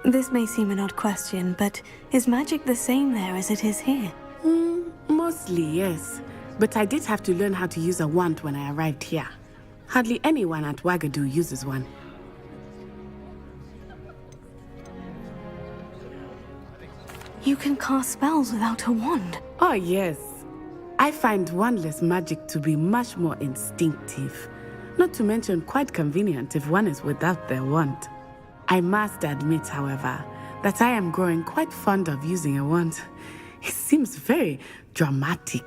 This may seem an odd question, but is magic the same there as it is here? Mostly, yes. But I did have to learn how to use a wand when I arrived here. Hardly anyone at Ouagadougou uses one. You can cast spells without a wand? Oh, yes. I find wandless magic to be much more instinctive. Not to mention quite convenient if one is without their wand. I must admit, however, that I am growing quite fond of using a wand. It seems very dramatic.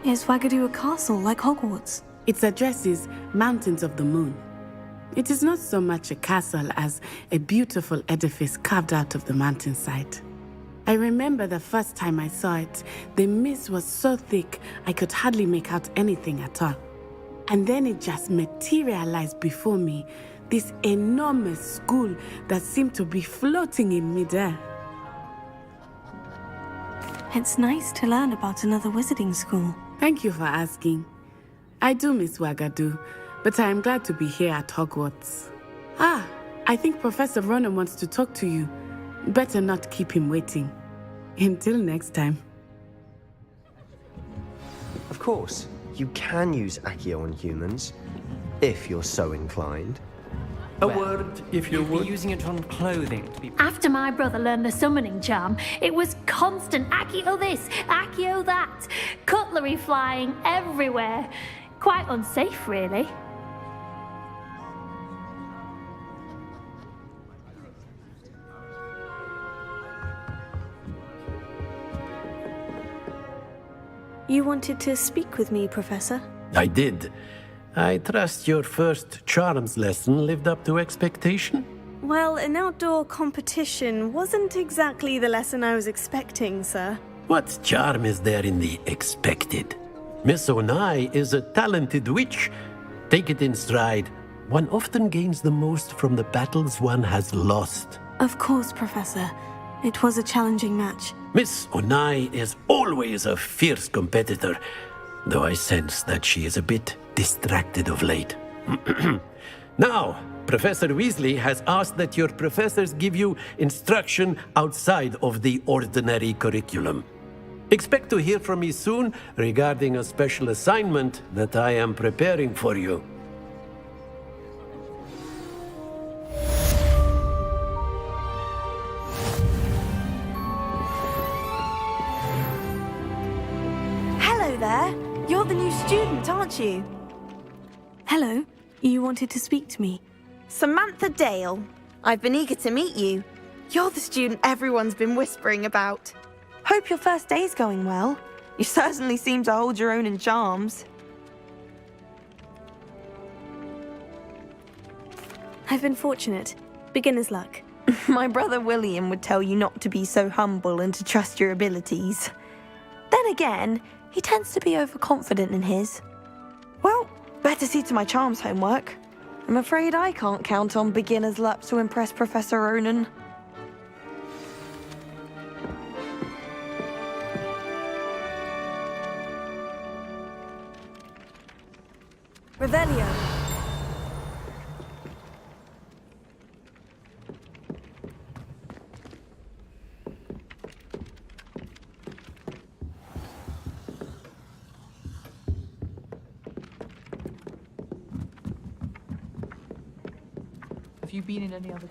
Is Ouagadougou a castle like Hogwarts? Its address is Mountains of the Moon. It is not so much a castle as a beautiful edifice carved out of the mountainside. I remember the first time I saw it, the mist was so thick I could hardly make out anything at all. And then it just materialized before me, this enormous school that seemed to be floating in midair. It's nice to learn about another wizarding school. Thank you for asking. I do miss Ouagadougou, but I am glad to be here at Hogwarts. I think Professor Ronan wants to talk to you. Better not keep him waiting. Until next time. Of course, you can use Accio on humans, if you're so inclined. A word, if you would. Using it on clothing to be... After my brother learned the summoning charm, it was constant Accio this, Accio that. Cutlery flying everywhere. Quite unsafe, really. You wanted to speak with me, Professor? I did. I trust your first charms lesson lived up to expectation? Well, an outdoor competition wasn't exactly the lesson I was expecting, sir. What charm is there in the expected? Miss Onai is a talented witch. Take it in stride. One often gains the most from the battles one has lost. Of course, Professor. It was a challenging match. Miss Onai is always a fierce competitor, though I sense that she is a bit distracted of late. Now, Professor Weasley has asked that your professors give you instruction outside of the ordinary curriculum. Expect to hear from me soon regarding a special assignment that I am preparing for you. Hello there. You're the new student, aren't you? Hello. You wanted to speak to me? Samantha Dale. I've been eager to meet you. You're the student everyone's been whispering about. Hope your first day's going well. You certainly seem to hold your own in charms. I've been fortunate. Beginner's luck. My brother William would tell you not to be so humble and to trust your abilities. Then again, he tends to be overconfident in his. Well, better see to my charms homework. I'm afraid I can't count on beginner's luck to impress Professor Ronan. Revelio. Have you been in any other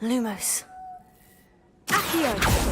Lumos. Accio.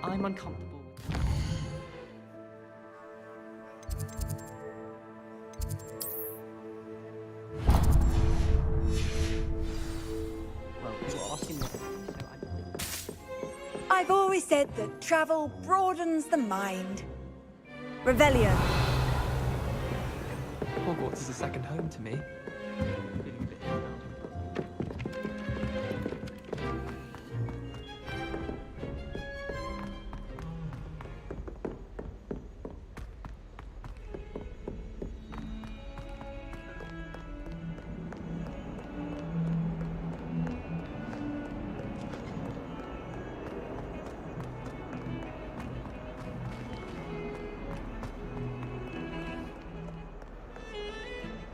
I'm uncomfortable. Well, you were asking me, so I've always said that travel broadens the mind. Revelio. Hogwarts is a second home to me. Feeling a bit ill now.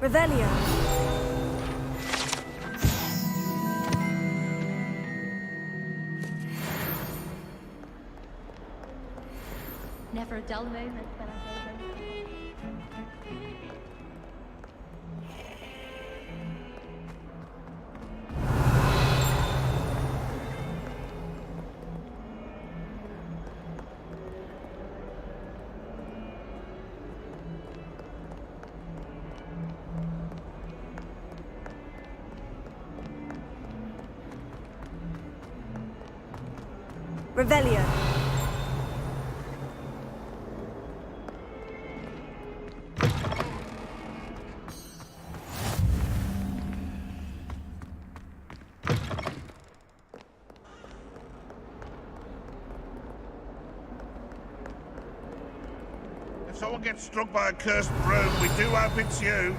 Revelio. Never a dull moment when I go home. Revelio. If someone gets struck by a cursed broom, we do hope it's you.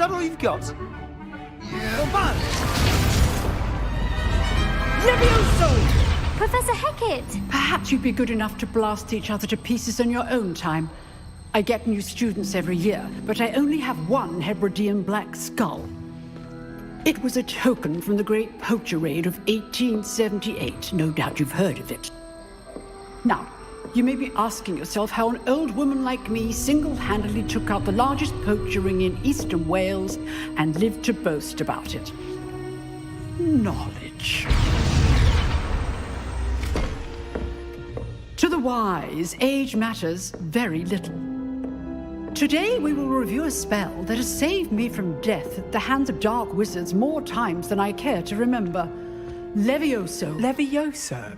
that all you've got? Yeah. Levioso! Professor Hecat! Perhaps you'd be good enough to blast each other to pieces in your own time. I get new students every year, but I only have one Hebridean black skull. It was a token from the Great Poacher Raid of 1878. No doubt you've heard of it. Now, you may be asking yourself how an old woman like me single-handedly took out the largest poacher ring in eastern Wales and lived to boast about it. Knowledge. To the wise, age matters very little. Today we will review a spell that has saved me from death at the hands of dark wizards more times than I care to remember. Levioso. Levioso?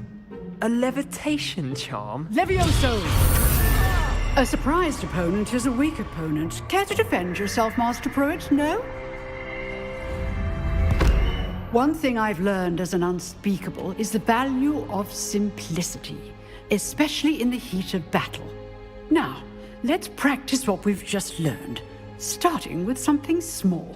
A levitation charm? Levioso! A surprised opponent is a weak opponent. Care to defend yourself, Master Pruitt? No? One thing I've learned as an unspeakable is the value of simplicity, especially in the heat of battle. Now, let's practice what we've just learned, starting with something small.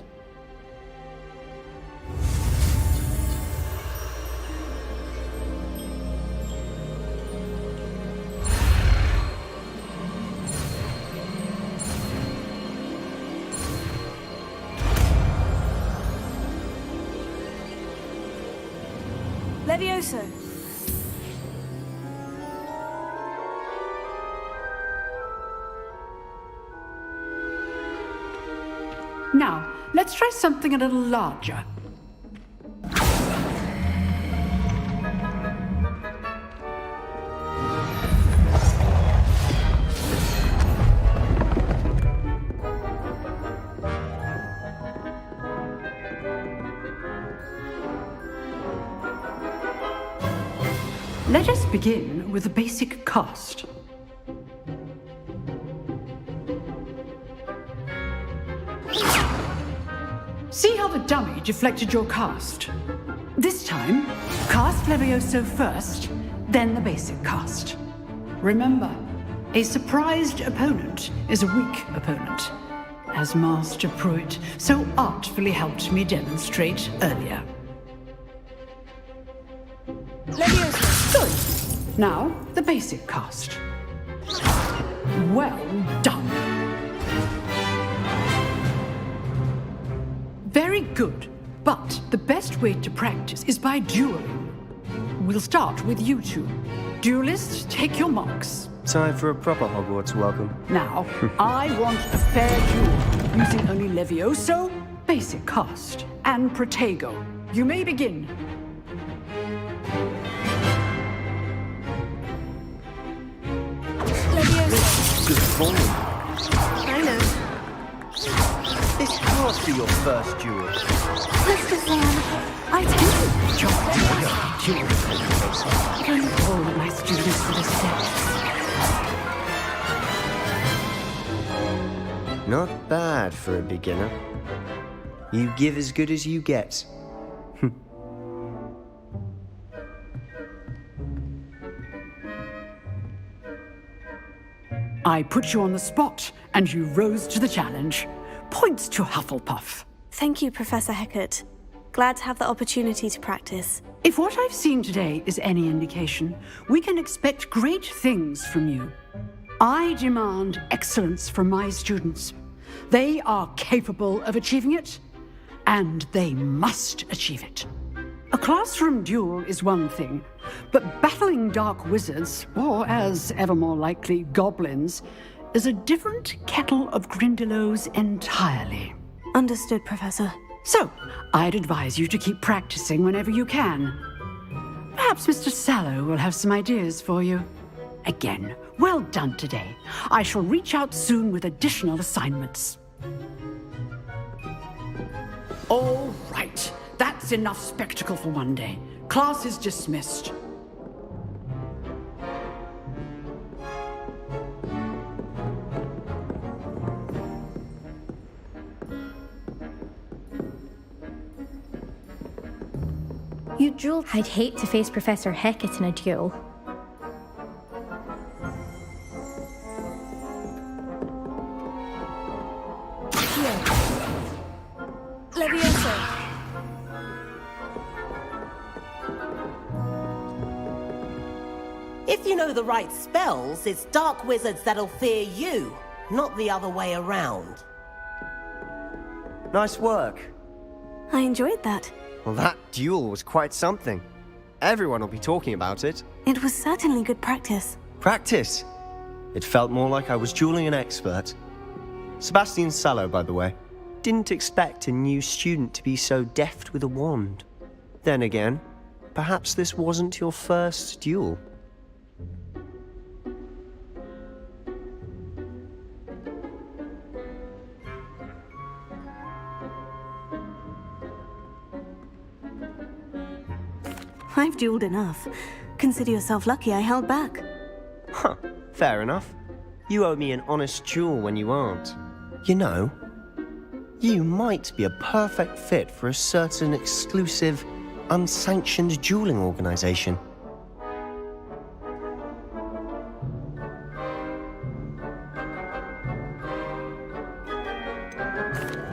Levioso. Now, let's try something a little larger. Let us begin with the basic cast. See how the dummy deflected your cast? This time, cast Levioso first, then the basic cast. Remember, a surprised opponent is a weak opponent, as Master Pruitt so artfully helped me demonstrate earlier. Levioso! Good. Now, the basic cast. Well done. Very good, but the best way to practice is by dueling. We'll start with you two. Duelists, take your marks. Time for a proper Hogwarts welcome. Now, I want a fair duel, using only Levioso, basic cast, and Protego. You may begin. Levioso. Good form. I know. This can't be your first duel. Mr. Sam, I tell you. Thank all of my students for this step. Not bad for a beginner. You give as good as you get. I put you on the spot, and you rose to the challenge. Points to Hufflepuff. Thank you, Professor Hecat. Glad to have the opportunity to practice. If what I've seen today is any indication, we can expect great things from you. I demand excellence from my students. They are capable of achieving it, and they must achieve it. A classroom duel is one thing, but battling dark wizards, or as ever more likely, goblins, is a different kettle of Grindylows entirely. Understood, Professor. So, I'd advise you to keep practicing whenever you can. Perhaps Mr. Sallow will have some ideas for you. Again, well done today. I shall reach out soon with additional assignments. All right. That's enough spectacle for one day. Class is dismissed. You duel. I'd hate to face Professor Hecat in a duel. you know the right spells, it's dark wizards that'll fear you, not the other way around. Nice work. I enjoyed that. Well, that duel was quite something. Everyone will be talking about it. It was certainly good practice. Practice? It felt more like I was dueling an expert. Sebastian Sallow, by the way. Didn't expect a new student to be so deft with a wand. Then again, perhaps this wasn't your first duel. I've dueled enough. Consider yourself lucky I held back. Huh, fair enough. You owe me an honest duel when you aren't. You know, you might be a perfect fit for a certain exclusive, unsanctioned dueling organization.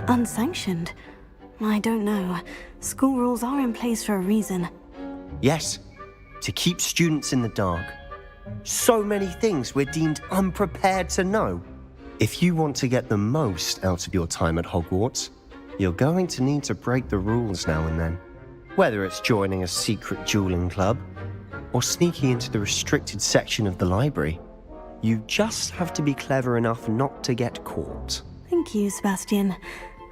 Unsanctioned? I don't know. School rules are in place for a reason. Yes, to keep students in the dark. So many things we're deemed unprepared to know. If you want to get the most out of your time at Hogwarts, you're going to need to break the rules now and then. Whether it's joining a secret dueling club, or sneaking into the restricted section of the library, you just have to be clever enough not to get caught. Thank you, Sebastian.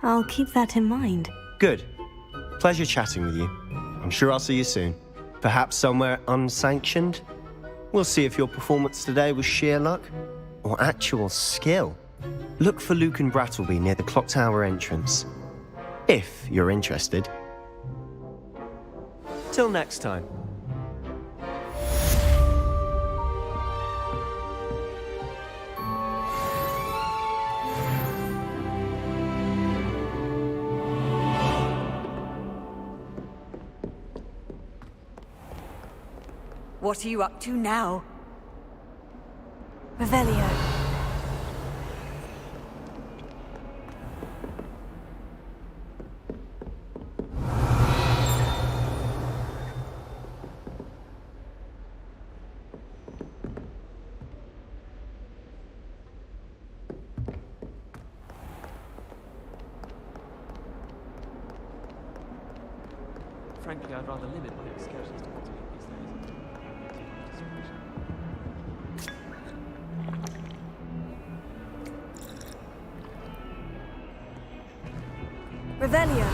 I'll keep that in mind. Good. Pleasure chatting with you. I'm sure I'll see you soon. Perhaps somewhere unsanctioned? We'll see if your performance today was sheer luck or actual skill. Look for Luke and Brattleby near the clock tower entrance, if you're interested. Till next time. What are you up to now? Revelio. Frankly, I'd rather limit my excursions to what's these days. Revelio.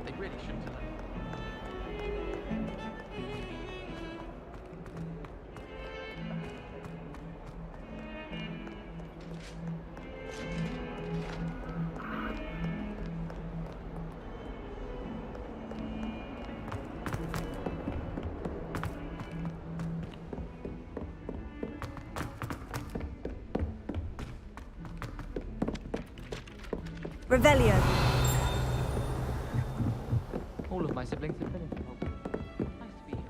They really shouldn't have. Revelio. All of my siblings have been in Hogwarts. Nice to be here.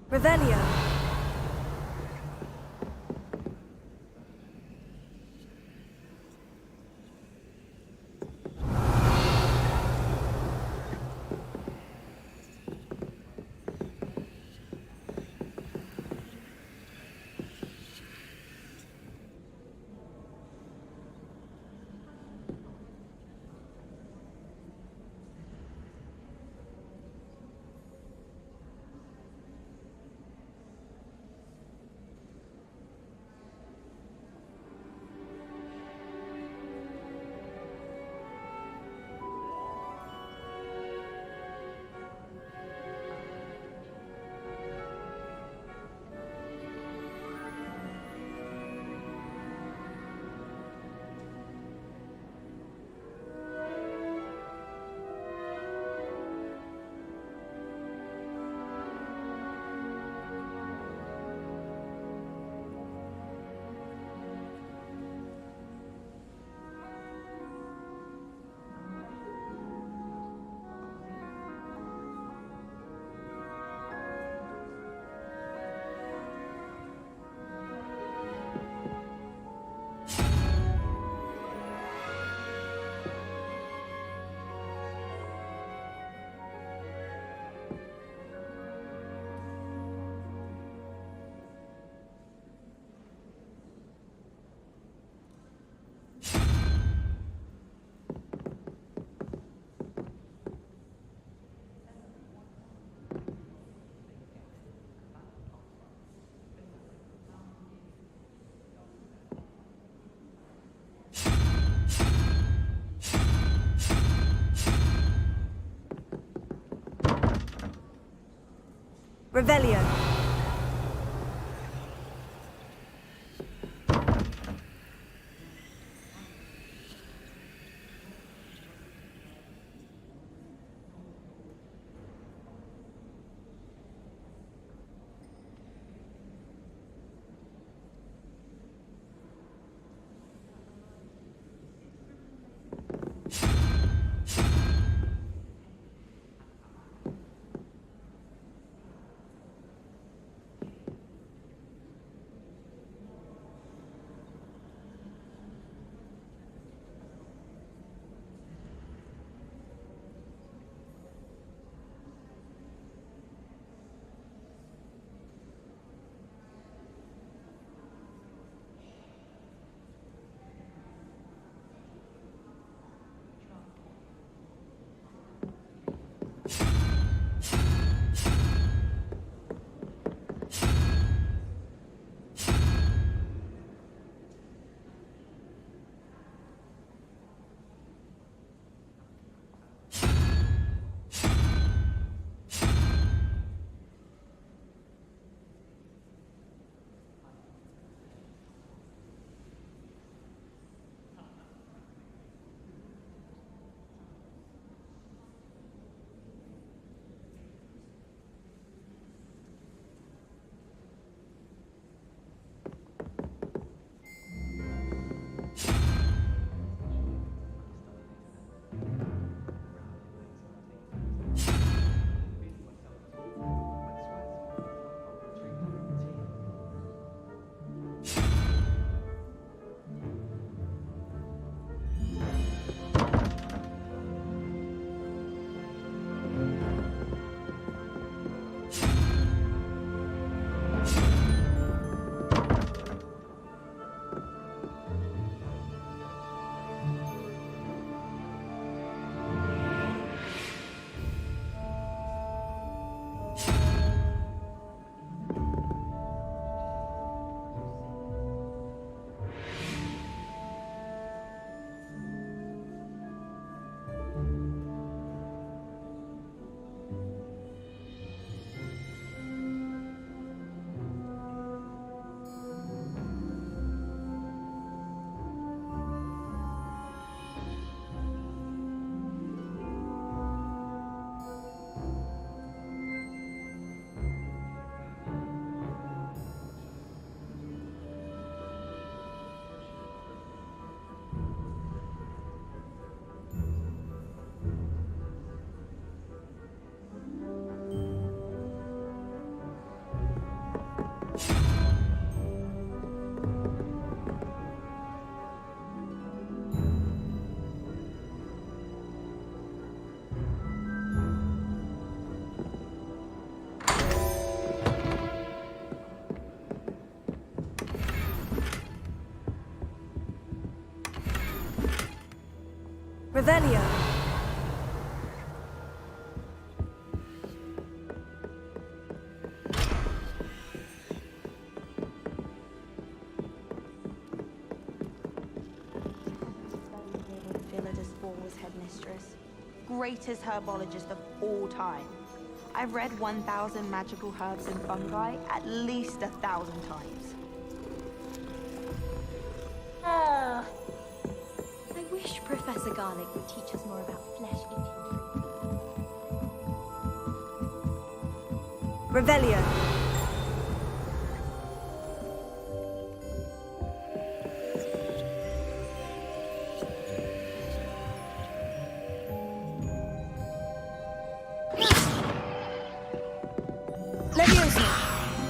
Revelio. Revelio. Revelio. Headmistress, greatest herbologist of all time. I've read 1,000 magical herbs and fungi at least 1,000 times. I wish Professor Garlic would teach us more about flesh-eating trees. Revelio. Revelio.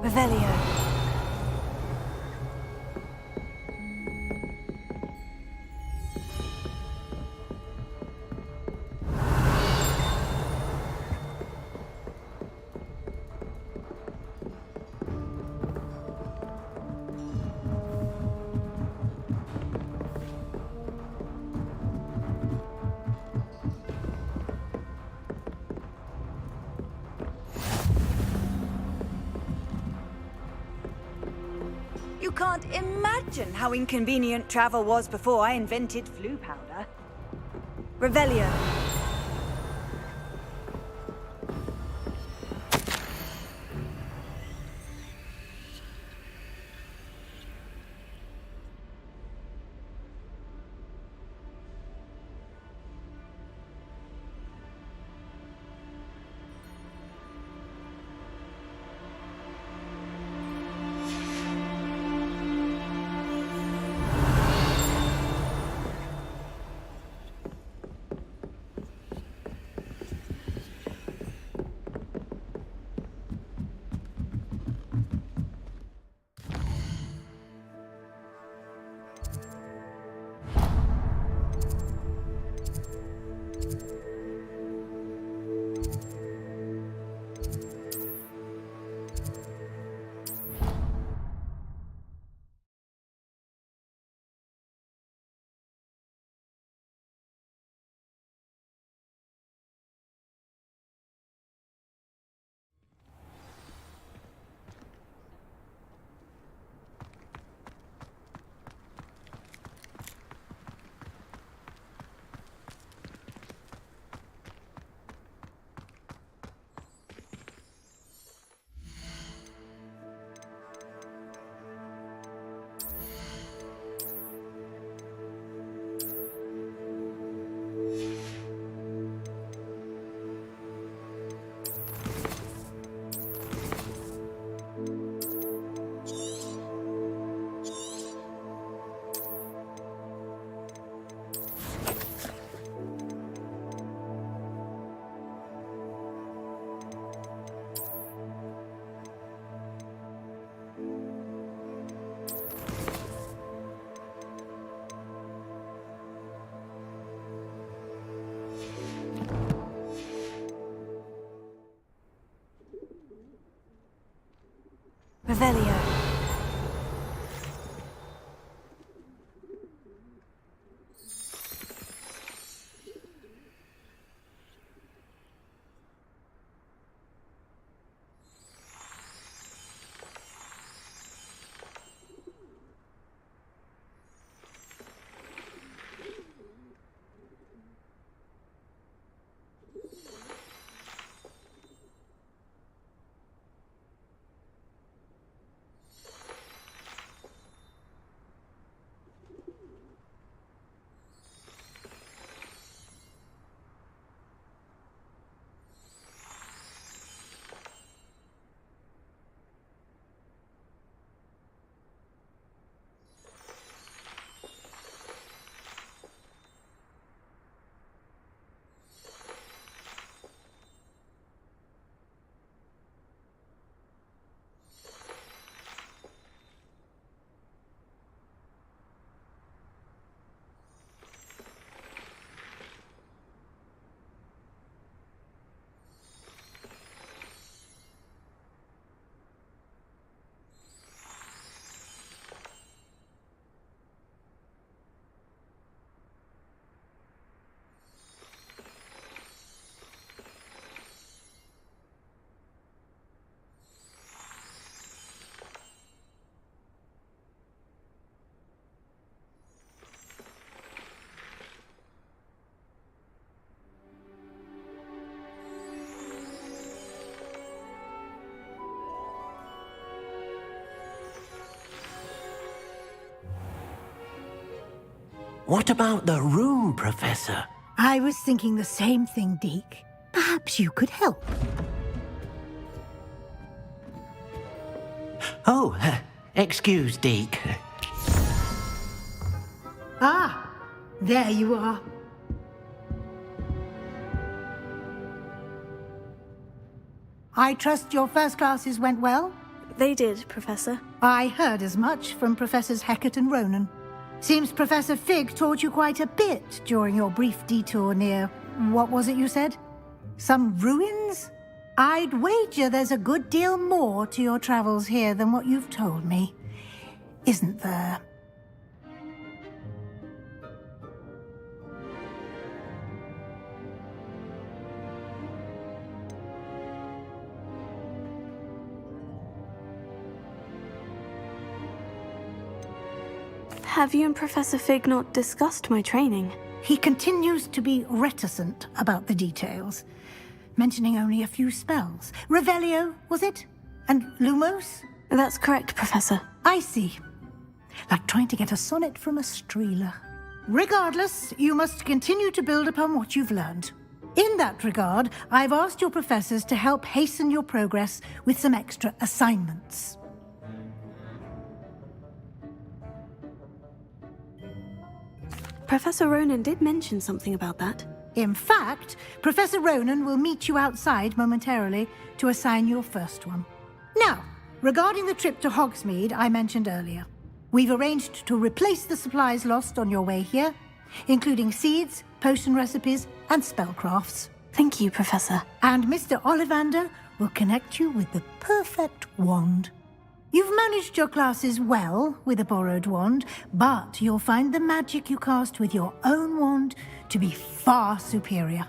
Revelio. You can't imagine how inconvenient travel was before I invented flu powder. Revelio. Revelio. What about the room, Professor? I was thinking the same thing, Deke. Perhaps you could help. Oh, excuse, Deke. Ah, there you are. I trust your first classes went well? They did, Professor. I heard as much from Professors Hecat and Ronan. Seems Professor Fig taught you quite a bit during your brief detour near... what was it you said? Some ruins? I'd wager there's a good deal more to your travels here than what you've told me. Isn't there? Have you and Professor Fig not discussed my training? He continues to be reticent about the details, mentioning only a few spells. Revelio, was it? And Lumos? That's correct, Professor. I see. Like trying to get a sonnet from a streeler. Regardless, you must continue to build upon what you've learned. In that regard, I've asked your professors to help hasten your progress with some extra assignments. Professor Ronan did mention something about that. In fact, Professor Ronan will meet you outside momentarily to assign your first one. Now, regarding the trip to Hogsmeade I mentioned earlier, we've arranged to replace the supplies lost on your way here, including seeds, potion recipes, and spellcrafts. Thank you, Professor. And Mr. Ollivander will connect you with the perfect wand. You've managed your classes well with a borrowed wand, but you'll find the magic you cast with your own wand to be far superior.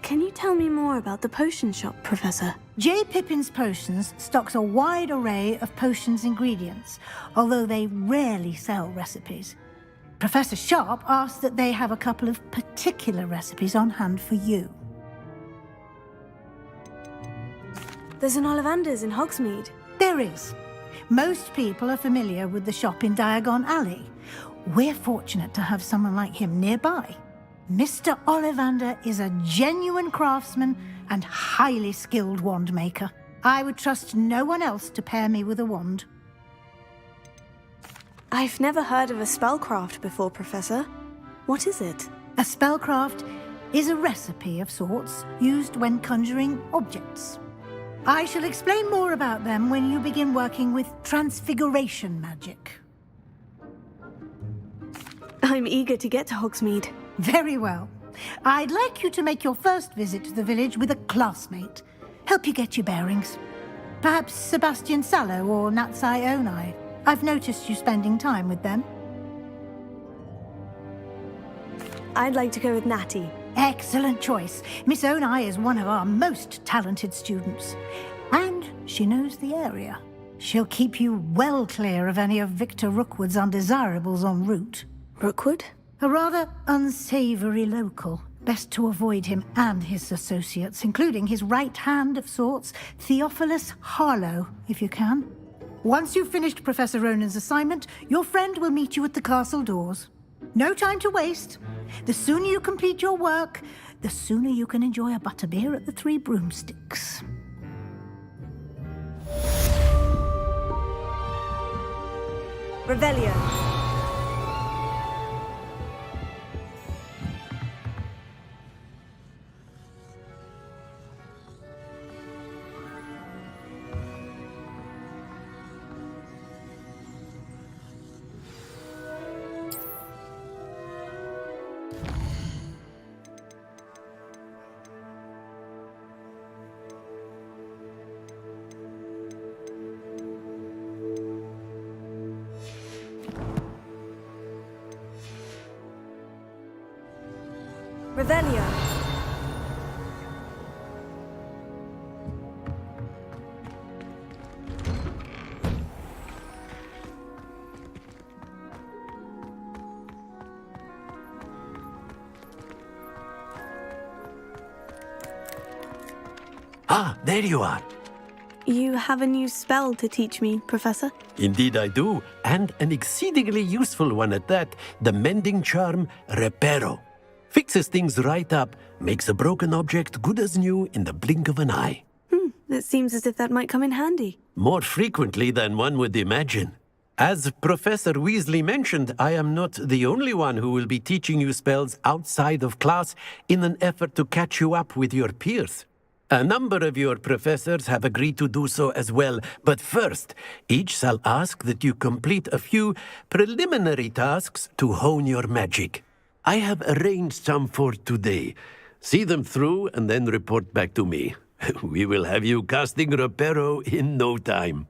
Can you tell me more about the potion shop, Professor? J. Pippin's Potions stocks a wide array of potions ingredients, although they rarely sell recipes. Professor Sharp asked that they have a couple of particular recipes on hand for you. There's an Ollivander's in Hogsmeade. There is. Most people are familiar with the shop in Diagon Alley. We're fortunate to have someone like him nearby. Mr. Ollivander is a genuine craftsman and highly skilled wand maker. I would trust no one else to pair me with a wand. I've never heard of a spellcraft before, Professor. What is it? A spellcraft is a recipe of sorts used when conjuring objects. I shall explain more about them when you begin working with transfiguration magic. I'm eager to get to Hogsmeade. Very well. I'd like you to make your first visit to the village with a classmate. Help you get your bearings. Perhaps Sebastian Sallow or Natsai Onai. I've noticed you spending time with them. I'd like to go with Natty. Excellent choice. Miss Onai is one of our most talented students. And she knows the area. She'll keep you well clear of any of Victor Rookwood's undesirables en route. Rookwood? A rather unsavory local. Best to avoid him and his associates, including his right hand of sorts, Theophilus Harlow, if you can. Once you've finished Professor Ronan's assignment, your friend will meet you at the castle doors. No time to waste. The sooner you complete your work, the sooner you can enjoy a butterbeer at the Three Broomsticks. Revelio. Revelio. Ah, there you are. You have a new spell to teach me, Professor? Indeed I do, and an exceedingly useful one at that, the mending charm Reparo. Fixes things right up, makes a broken object good as new in the blink of an eye. It seems as if that might come in handy. More frequently than one would imagine. As Professor Weasley mentioned, I am not the only one who will be teaching you spells outside of class in an effort to catch you up with your peers. A number of your professors have agreed to do so as well, but first, each shall ask that you complete a few preliminary tasks to hone your magic. I have arranged some for today. See them through and then report back to me. We will have you casting Reparo in no time.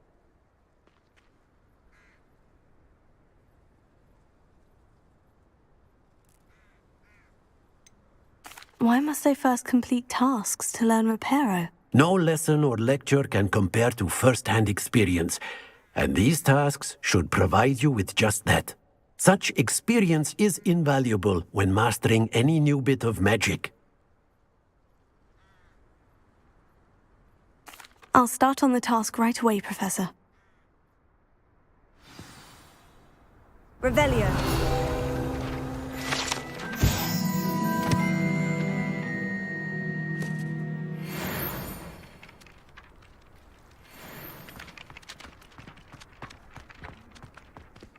Why must I first complete tasks to learn Reparo? No lesson or lecture can compare to first-hand experience, and these tasks should provide you with just that. Such experience is invaluable when mastering any new bit of magic. I'll start on the task right away, Professor. Revelio.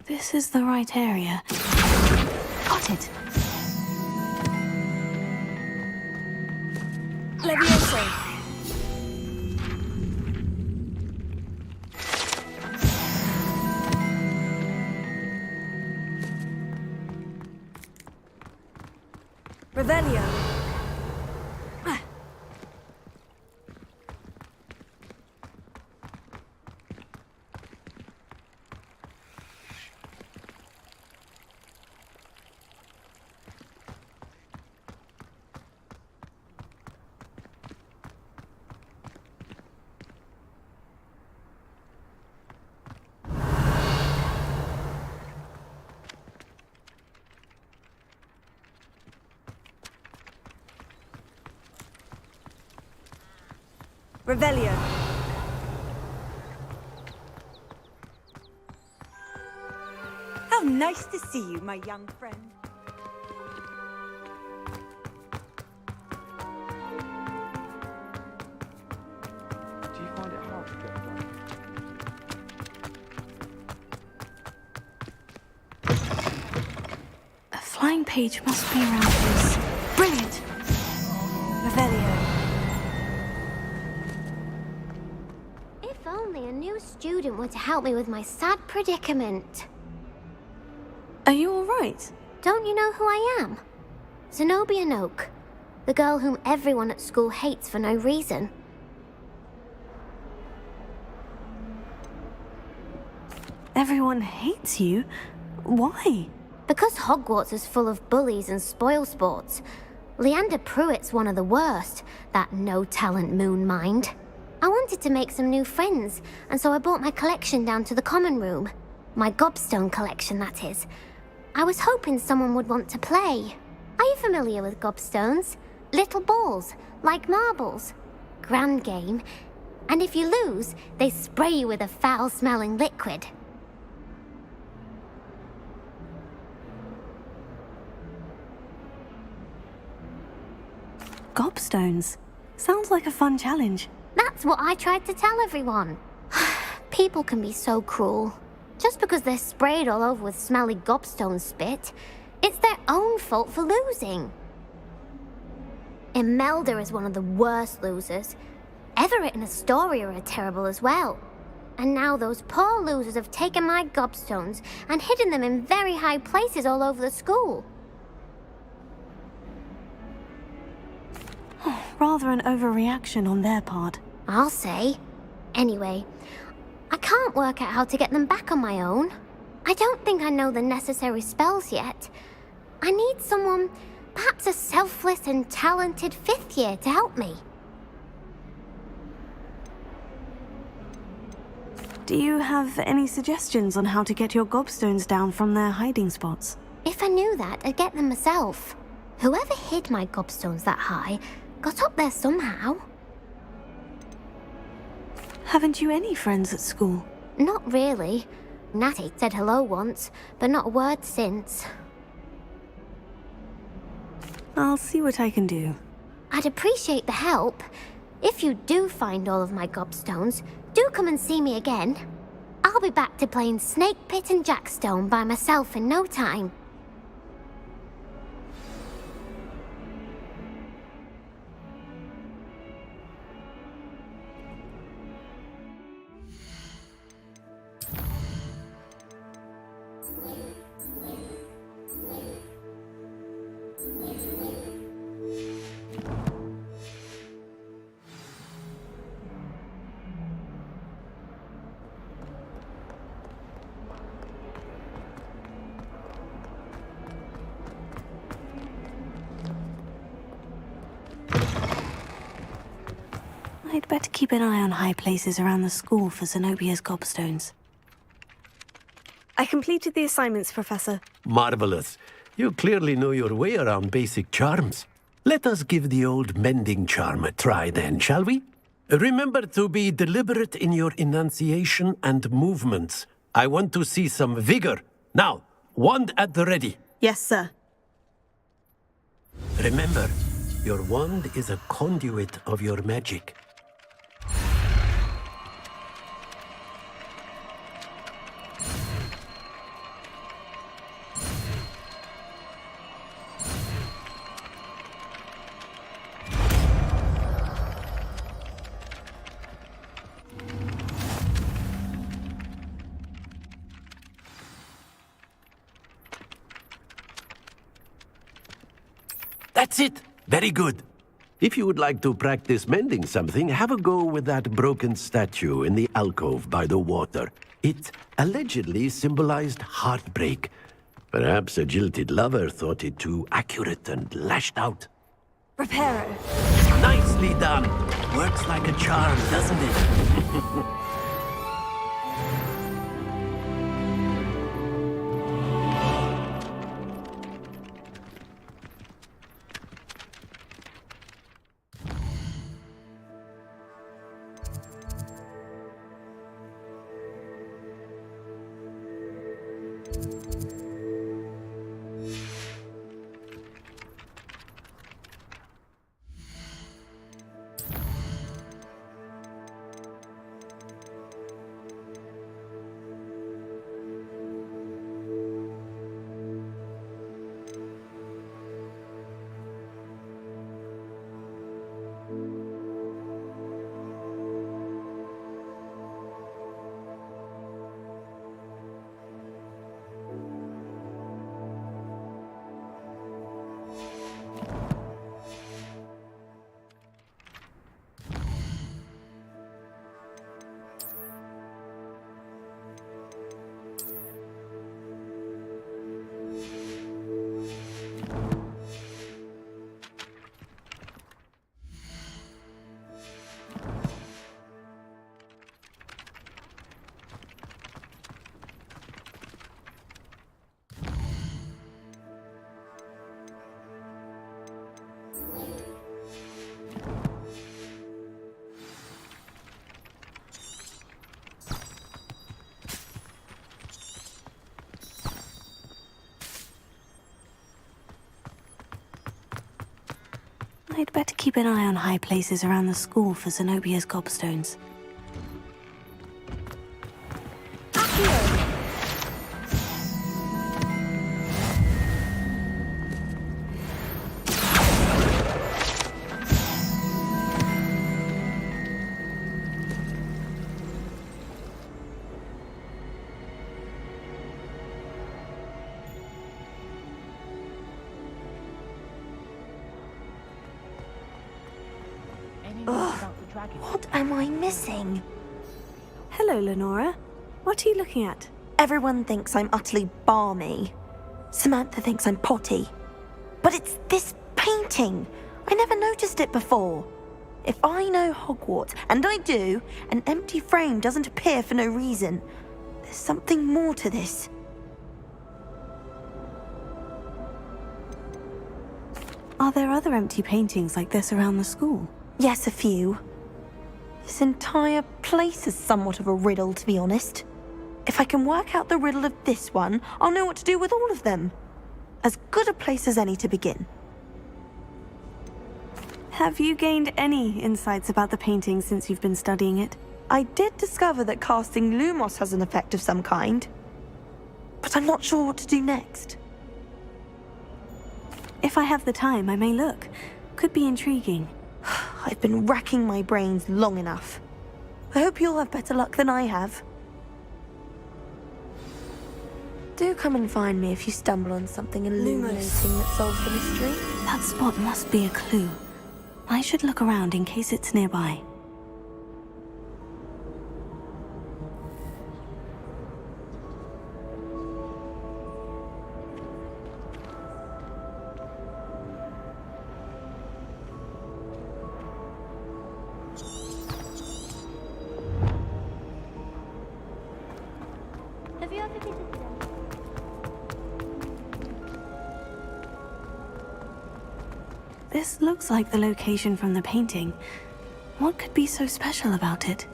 This is the right area. Got it. Levioso. Revelio. Revelio. How nice to see you, my young friend. Do you find it hard to get away? A flying page must be around this. Brilliant! Revelio. If only a new student were to help me with my sad predicament. Are you all right? Don't you know who I am? Zenobia Noak, the girl whom everyone at school hates for no reason. Everyone hates you? Why? Because Hogwarts is full of bullies and spoilsports. Leander Pruitt's one of the worst, that no-talent moon mind. I wanted to make some new friends, and so I brought my collection down to the common room. My gobstone collection, that is. I was hoping someone would want to play. Are you familiar with gobstones? Little balls, like marbles. Grand game. And if you lose, they spray you with a foul-smelling liquid. Gobstones. Sounds like a fun challenge. That's what I tried to tell everyone. People can be so cruel. Just because they're sprayed all over with smelly gobstone spit, it's their own fault for losing. Imelda is one of the worst losers. Everett and Astoria are terrible as well. And now those poor losers have taken my gobstones and hidden them in very high places all over the school. Rather an overreaction on their part. I'll say. Anyway, I can't work out how to get them back on my own. I don't think I know the necessary spells yet. I need someone, perhaps a selfless and talented fifth year to help me. Do you have any suggestions on how to get your gobstones down from their hiding spots? If I knew that, I'd get them myself. Whoever hid my gobstones that high got up there somehow. Haven't you any friends at school? Not really. Natty said hello once, but not a word since. I'll see what I can do. I'd appreciate the help. If you do find all of my gobstones, do come and see me again. I'll be back to playing Snake Pit and Jackstone by myself in no time. I'd better keep an eye on high places around the school for Zenobia's gobstones. I completed the assignments, Professor. Marvelous. You clearly know your way around basic charms. Let us give the old mending charm a try then, shall we? Remember to be deliberate in your enunciation and movements. I want to see some vigor. Now, wand at the ready. Yes, sir. Remember, your wand is a conduit of your magic. That's it! Very good. If you would like to practice mending something, have a go with that broken statue in the alcove by the water. It allegedly symbolized heartbreak. Perhaps a jilted lover thought it too accurate and lashed out. Reparo. Nicely done! Works like a charm, doesn't it? I'd better keep an eye on high places around the school for Zenobia's gobstones. What am I missing? Hello, Lenora. What are you looking at? Everyone thinks I'm utterly balmy. Samantha thinks I'm potty. But it's this painting. I never noticed it before. If I know Hogwarts, and I do, an empty frame doesn't appear for no reason. There's something more to this. Are there other empty paintings like this around the school? Yes, a few. This entire place is somewhat of a riddle, to be honest. If I can work out the riddle of this one, I'll know what to do with all of them. As good a place as any to begin. Have you gained any insights about the painting since you've been studying it? I did discover that casting Lumos has an effect of some kind, but I'm not sure what to do next. If I have the time, I may look. Could be intriguing. I've been racking my brains long enough. I hope you'll have better luck than I have. Do come and find me if you stumble on something illuminating that solves the mystery. That spot must be a clue. I should look around in case it's nearby. Have you ever visited them? This looks like the location from the painting. What could be so special about it?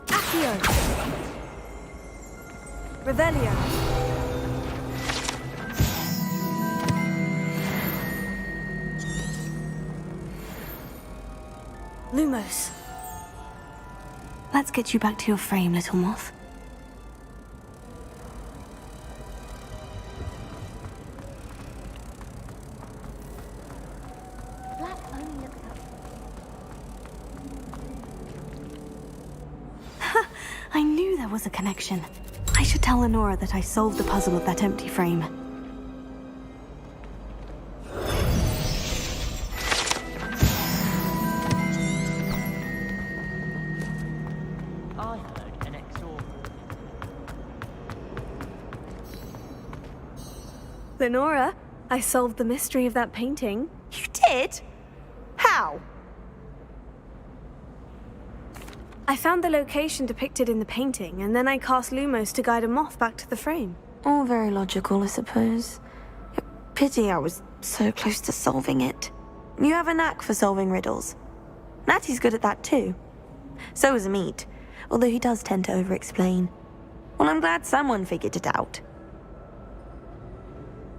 Accio! Revelio! Lumos. Let's get you back to your frame, little moth. Black only looks up. I knew there was a connection. I should tell Lenora that I solved the puzzle of that empty frame. I heard an XOR. Lenora, I solved the mystery of that painting. You did? How? I found the location depicted in the painting, and then I cast Lumos to guide a moth back to the frame. All very logical, I suppose. Pity I was so close to solving it. You have a knack for solving riddles. Natty's good at that too. So is Amit, although he does tend to over-explain. Well, I'm glad someone figured it out.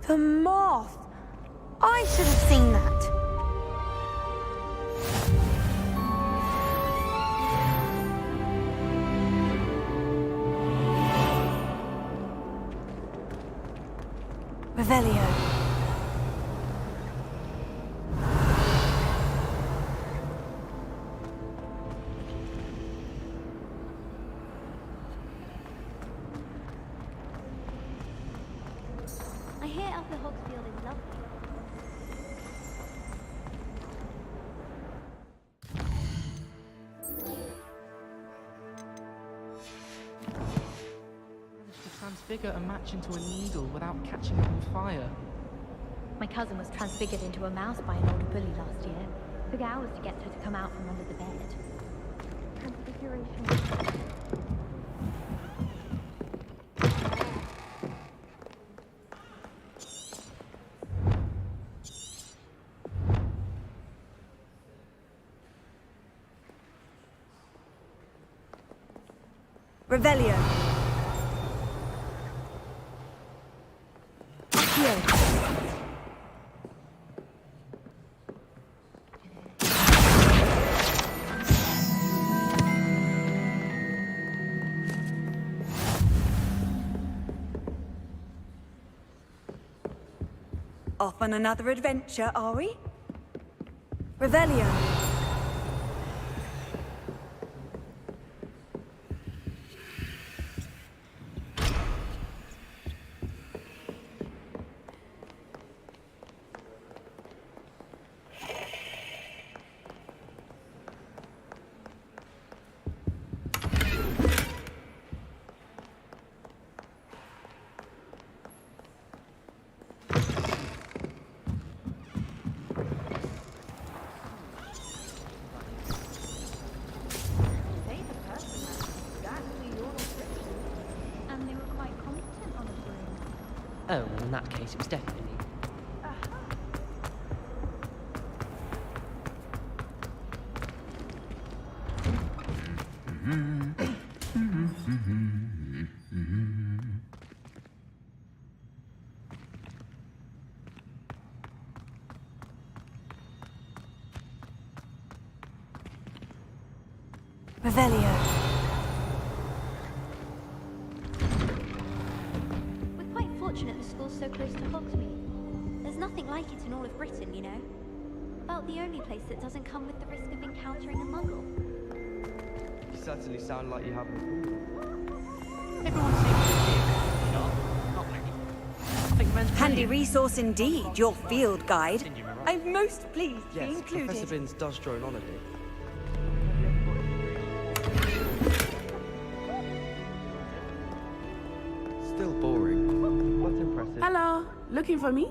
The moth! I should have seen that. Revelio. I hear Upper Hogsfield is lovely. To transfigure a match into a needle without catching it on fire. My cousin was transfigured into a mouse by an older bully last year. Took hours to get her to come out from under the bed. Transfiguration. Revelio. Accio. Off on another adventure, are we? Revelio. And they were quite competent on a broom. Oh, well, in that case, it was definitely me. Revelio. We're quite fortunate the school's so close to Hogsmeade. There's nothing like it in all of Britain, you know. About the only place that doesn't come with the risk of encountering a muggle. You certainly sound like you haven't. Everyone seems to be not many. I think men's Handy resource indeed, your field guide. I'm most pleased to be Yes, included. Professor Binns does drone on a bit. Still boring, but impressive. Hello, looking for me?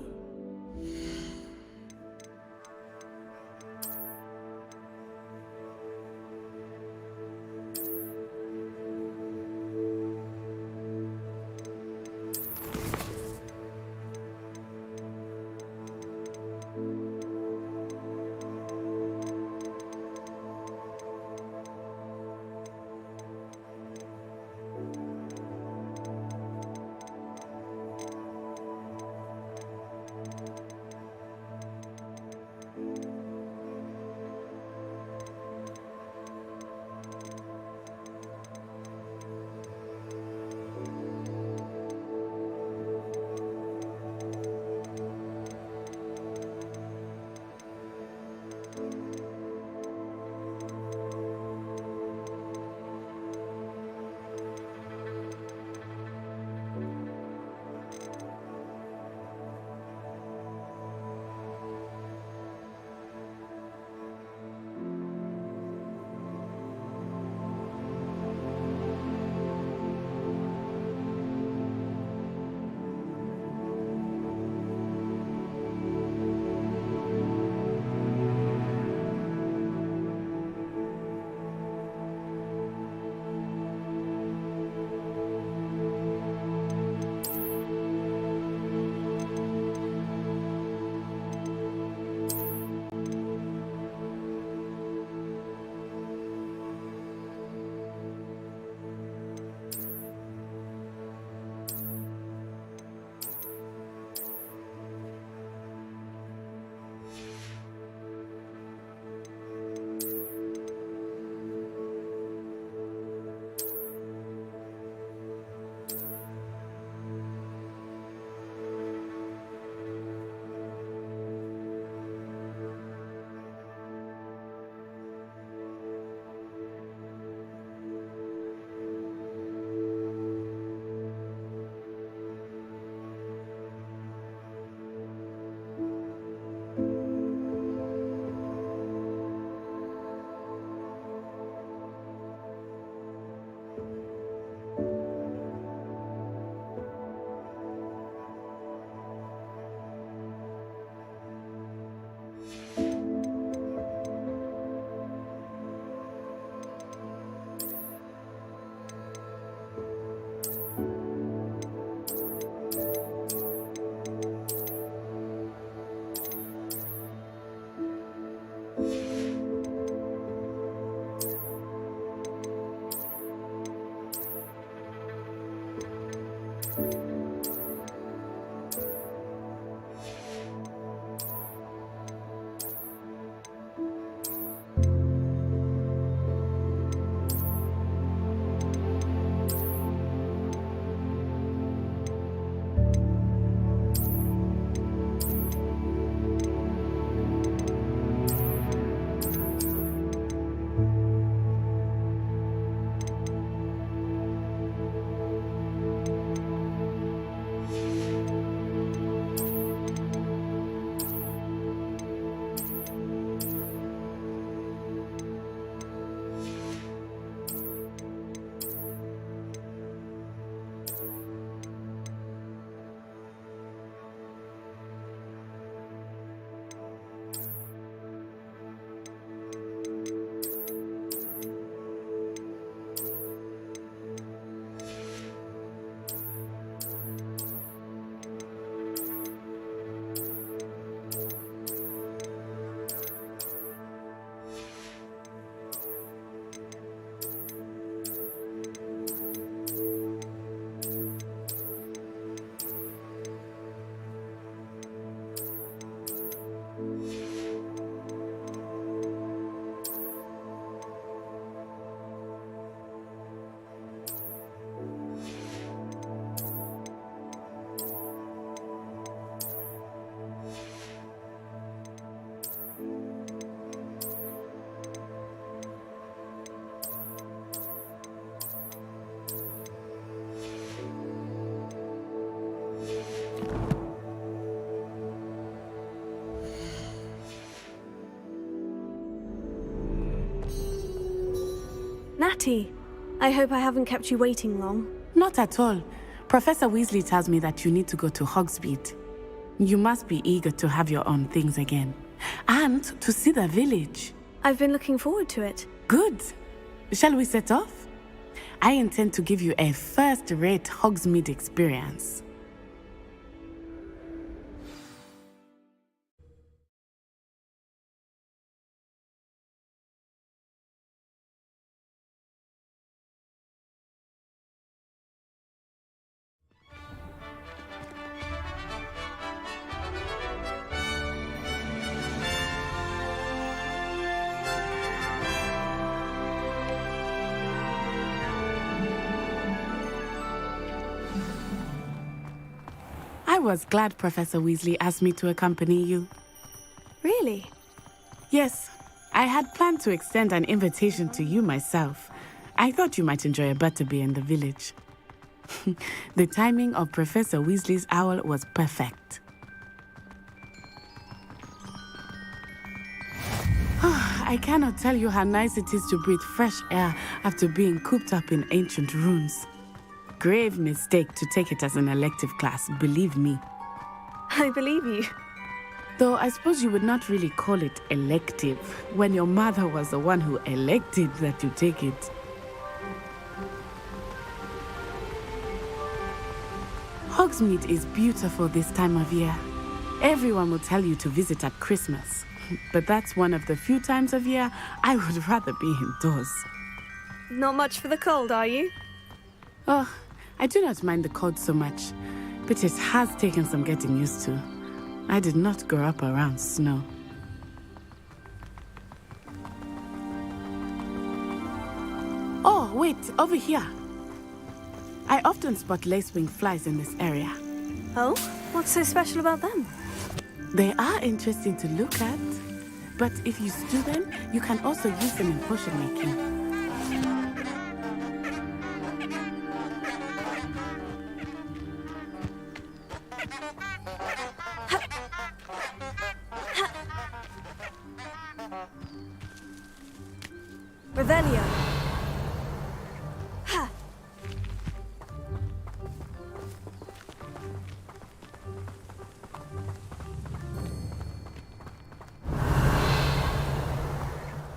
Hattie, I hope I haven't kept you waiting long. Not at all. Professor Weasley tells me that you need to go to Hogsmeade. You must be eager to have your own things again. And to see the village. I've been looking forward to it. Good. Shall we set off? I intend to give you a first-rate Hogsmeade experience. I was glad Professor Weasley asked me to accompany you. Really? Yes. I had planned to extend an invitation to you myself. I thought you might enjoy a butterbeer in the village. The timing of Professor Weasley's owl was perfect. I cannot tell you how nice it is to breathe fresh air after being cooped up in ancient ruins. Grave mistake to take it as an elective class, believe me. I believe you. Though I suppose you would not really call it elective when your mother was the one who elected that you take it. Hogsmeade is beautiful this time of year. Everyone will tell you to visit at Christmas, but that's one of the few times of year I would rather be indoors. Not much for the cold, are you? Oh, I do not mind the cold so much, but it has taken some getting used to. I did not grow up around snow. Oh, wait, over here. I often spot lacewing flies in this area. Oh? What's so special about them? They are interesting to look at, but if you stew them, you can also use them in potion making. Revelio. Ha.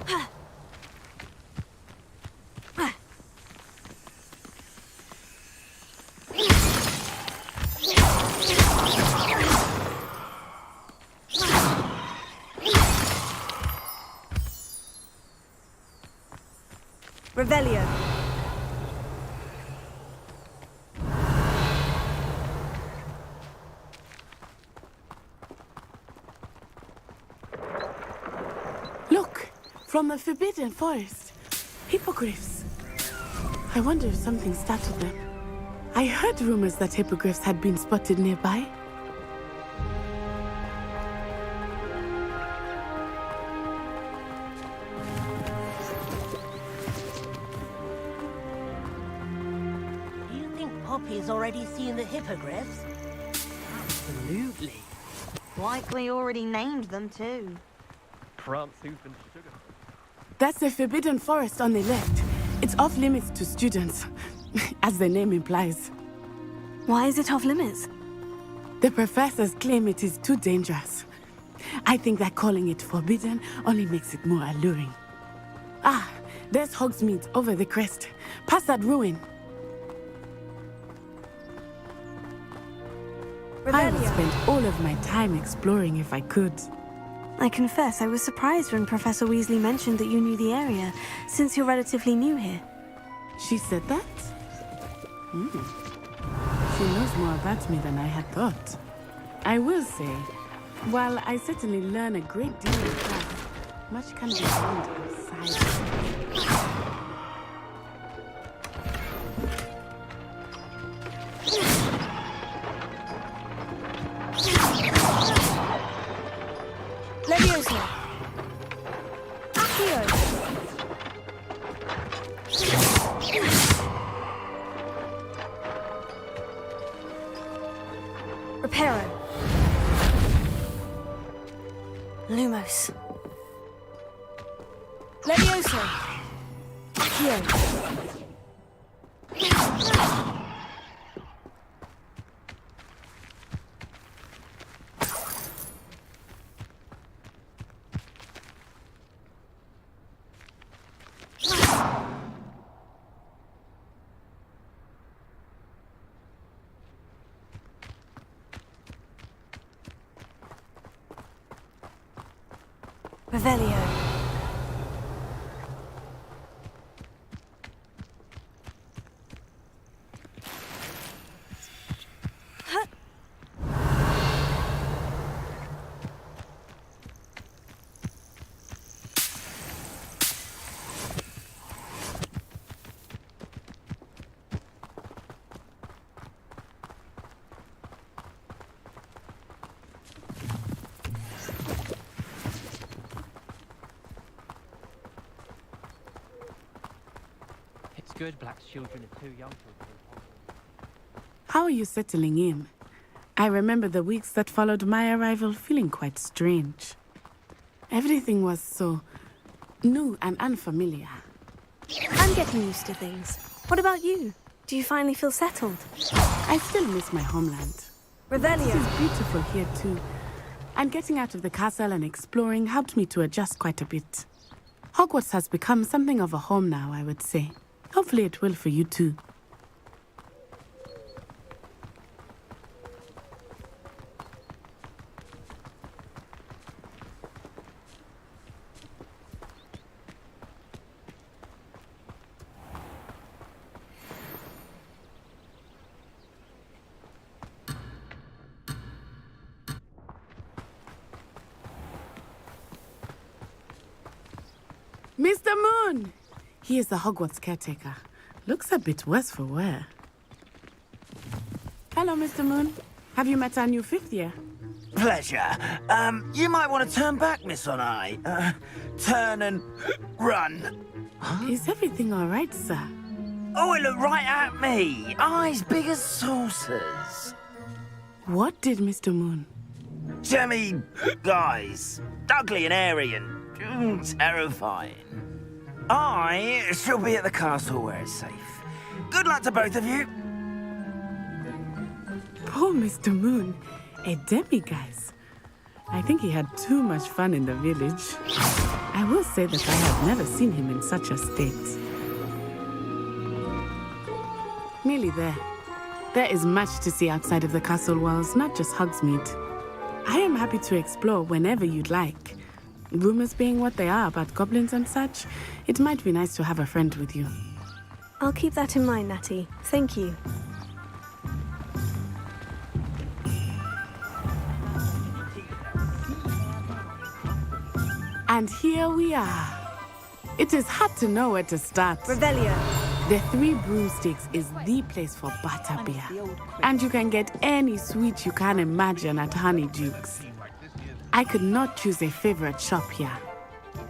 Ha. Ha. Revelio. Look, from the Forbidden Forest. Hippogriffs. I wonder if something startled them. I heard rumors that hippogriffs had been spotted nearby. Poppy's already seen the hippogriffs? Absolutely. Likely already named them too. Prance soup and sugar. That's the Forbidden Forest on the left. It's off limits to students, as the name implies. Why is it off limits? The professors claim it is too dangerous. I think that calling it forbidden only makes it more alluring. Ah, there's Hogsmeade over the crest, past that ruin. I would spend all of my time exploring if I could. I confess I was surprised when Professor Weasley mentioned that you knew the area, since you're relatively new here. She said that? She knows more about me than I had thought. I will say, while I certainly learn a great deal in class, much can be found outside. Leviosa! Accio! Reparo! Lumos! Leviosa! Accio. Revelio. It's good Black's children are too young to attend Hogwarts. How are you settling in? I remember the weeks that followed my arrival feeling quite strange. Everything was so new and unfamiliar. I'm getting used to things. What about you? Do you finally feel settled? I still miss my homeland. Revelio. It is beautiful here too. And getting out of the castle and exploring helped me to adjust quite a bit. Hogwarts has become something of a home now, I would say. Hopefully it will for you too. Mr. Moon! He is the Hogwarts caretaker. Looks a bit worse for wear. Hello, Mr. Moon. Have you met our new fifth year? Pleasure. You might want to turn back, Miss Onai. Turn and run. Is everything all right, sir? Oh, it looked right at me. Eyes big as saucers. What did Mr. Moon? Jemmy, guys. Ugly and airy and terrifying. I shall be at the castle where it's safe. Good luck to both of you. Poor Mr. Moon. A demi-guise. I think he had too much fun in the village. I will say that I have never seen him in such a state. Nearly there. There is much to see outside of the castle walls, not just Hogsmeade. I am happy to explore whenever you'd like. Rumors being what they are about goblins and such, it might be nice to have a friend with you. I'll keep that in mind, Natty. Thank you. And here we are. It is hard to know where to start. Revelio. The Three Broomsticks is the place for butterbeer. And you can get any sweet you can imagine at Honeydukes. I could not choose a favorite shop here.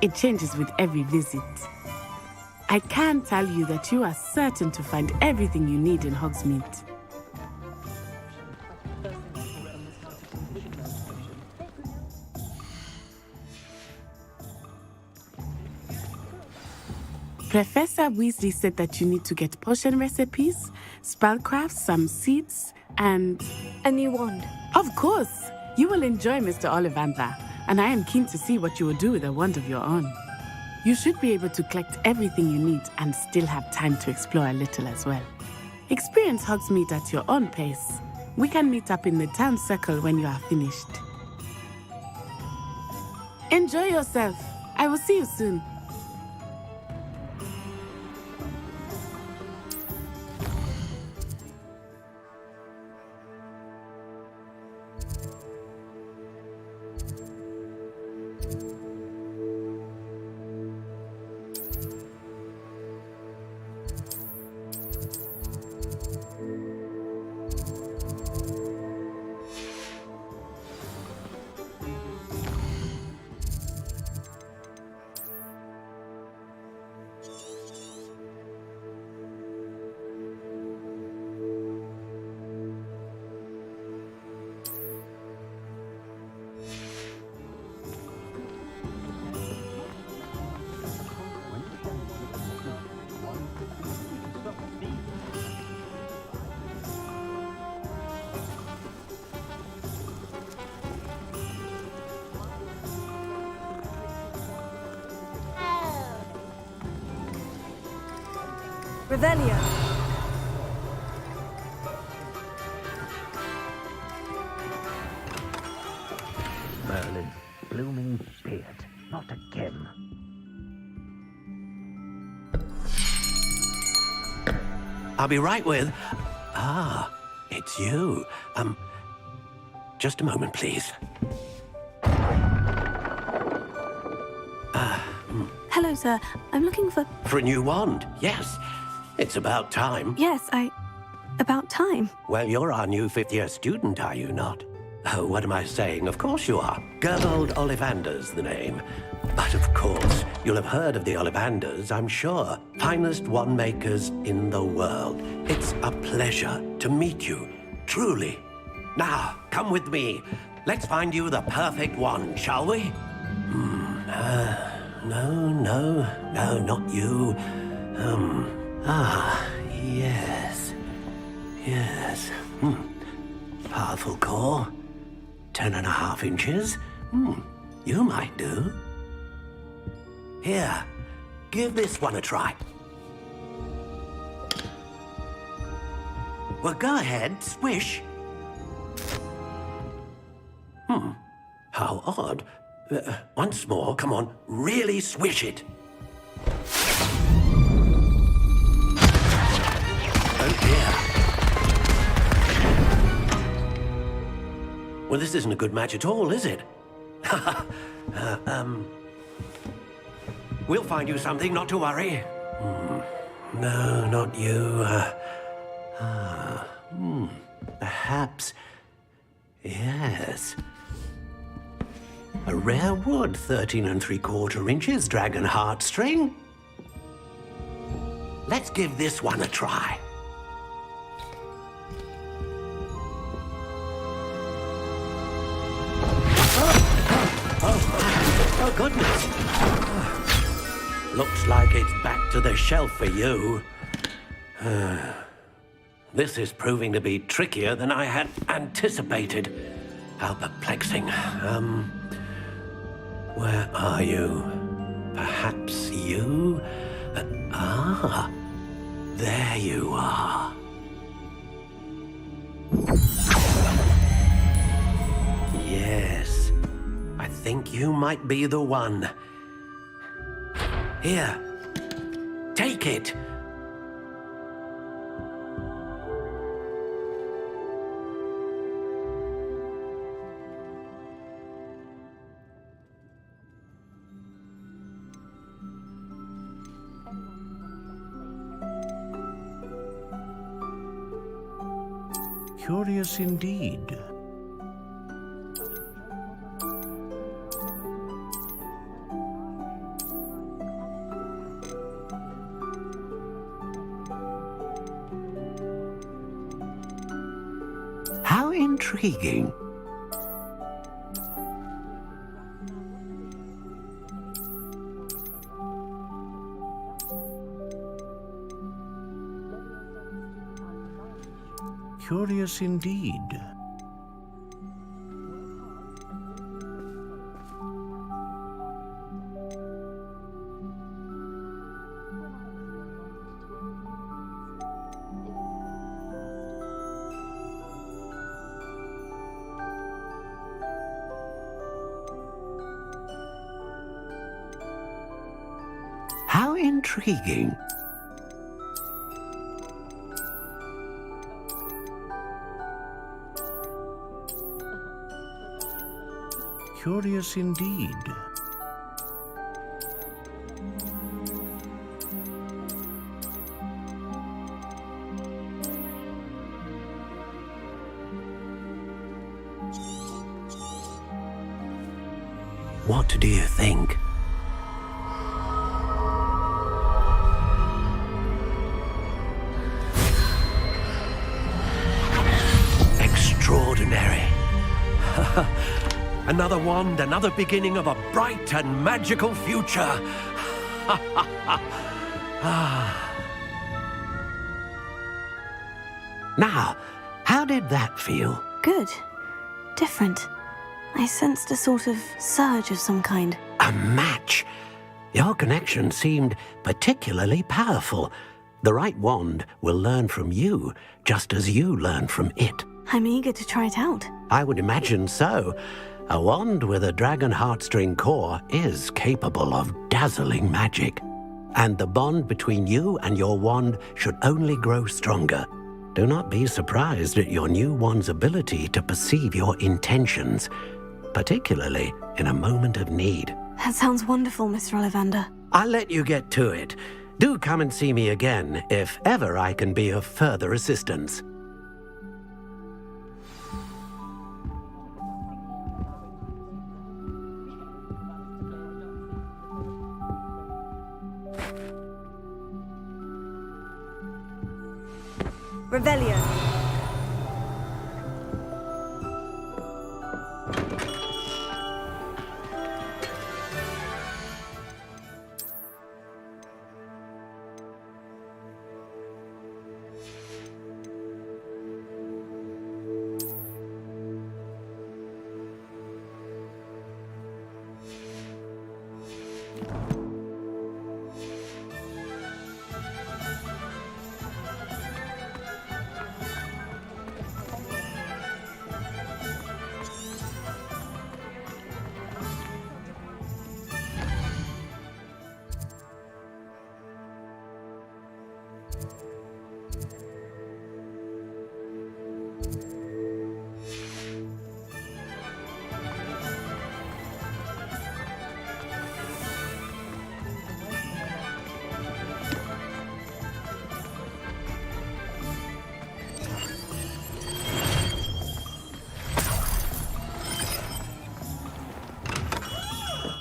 It changes with every visit. I can tell you that you are certain to find everything you need in Hogsmeade. Professor Weasley said that you need to get potion recipes, spellcrafts, some seeds, and... a new wand. Of course! You will enjoy Mr. Ollivander, and I am keen to see what you will do with a wand of your own. You should be able to collect everything you need and still have time to explore a little as well. Experience Hogsmeade at your own pace. We can meet up in the town circle when you are finished. Enjoy yourself. I will see you soon. Revelio. Merlin, blooming beard. Not again. I'll be right with... Ah, it's you. Just a moment, please. Hello, sir. I'm looking for... For a new wand, yes. It's about time. Yes, about time. Well, you're our new fifth-year student, are you not? Oh, what am I saying? Of course you are. Gerbold Ollivander's the name. But of course, you'll have heard of the Ollivanders, I'm sure. Finest wand makers in the world. It's a pleasure to meet you, truly. Now, come with me. Let's find you the perfect wand, shall we? No, not you. Yes. Powerful core. 10.5 inches. You might do. Here, give this one a try. Well, go ahead, swish. How odd. Once more, come on, really swish it. Oh dear. Well, this isn't a good match at all, is it? We'll find you something, not to worry. No, not you. Perhaps... Yes. A rare wood, 13 3/4 inches, dragon heartstring. Let's give this one a try. Oh, goodness. Looks like it's back to the shelf for you. This is proving to be trickier than I had anticipated. How perplexing. Where are you? Perhaps you? There you are. Yes, I think you might be the one. Here, take it. Curious indeed. How intriguing. Curious indeed. How intriguing. Curious indeed. What do you think? Extraordinary. Another wand, another beginning of a bright and magical future. Now, how did that feel? Good. Different. I sensed a sort of surge of some kind. A match. Your connection seemed particularly powerful. The right wand will learn from you, just as you learn from it. I'm eager to try it out. I would imagine so. A wand with a dragon heartstring core is capable of dazzling magic. And the bond between you and your wand should only grow stronger. Do not be surprised at your new wand's ability to perceive your intentions, particularly in a moment of need. That sounds wonderful, Mr. Ollivander. I'll let you get to it. Do come and see me again if ever I can be of further assistance. Revelio.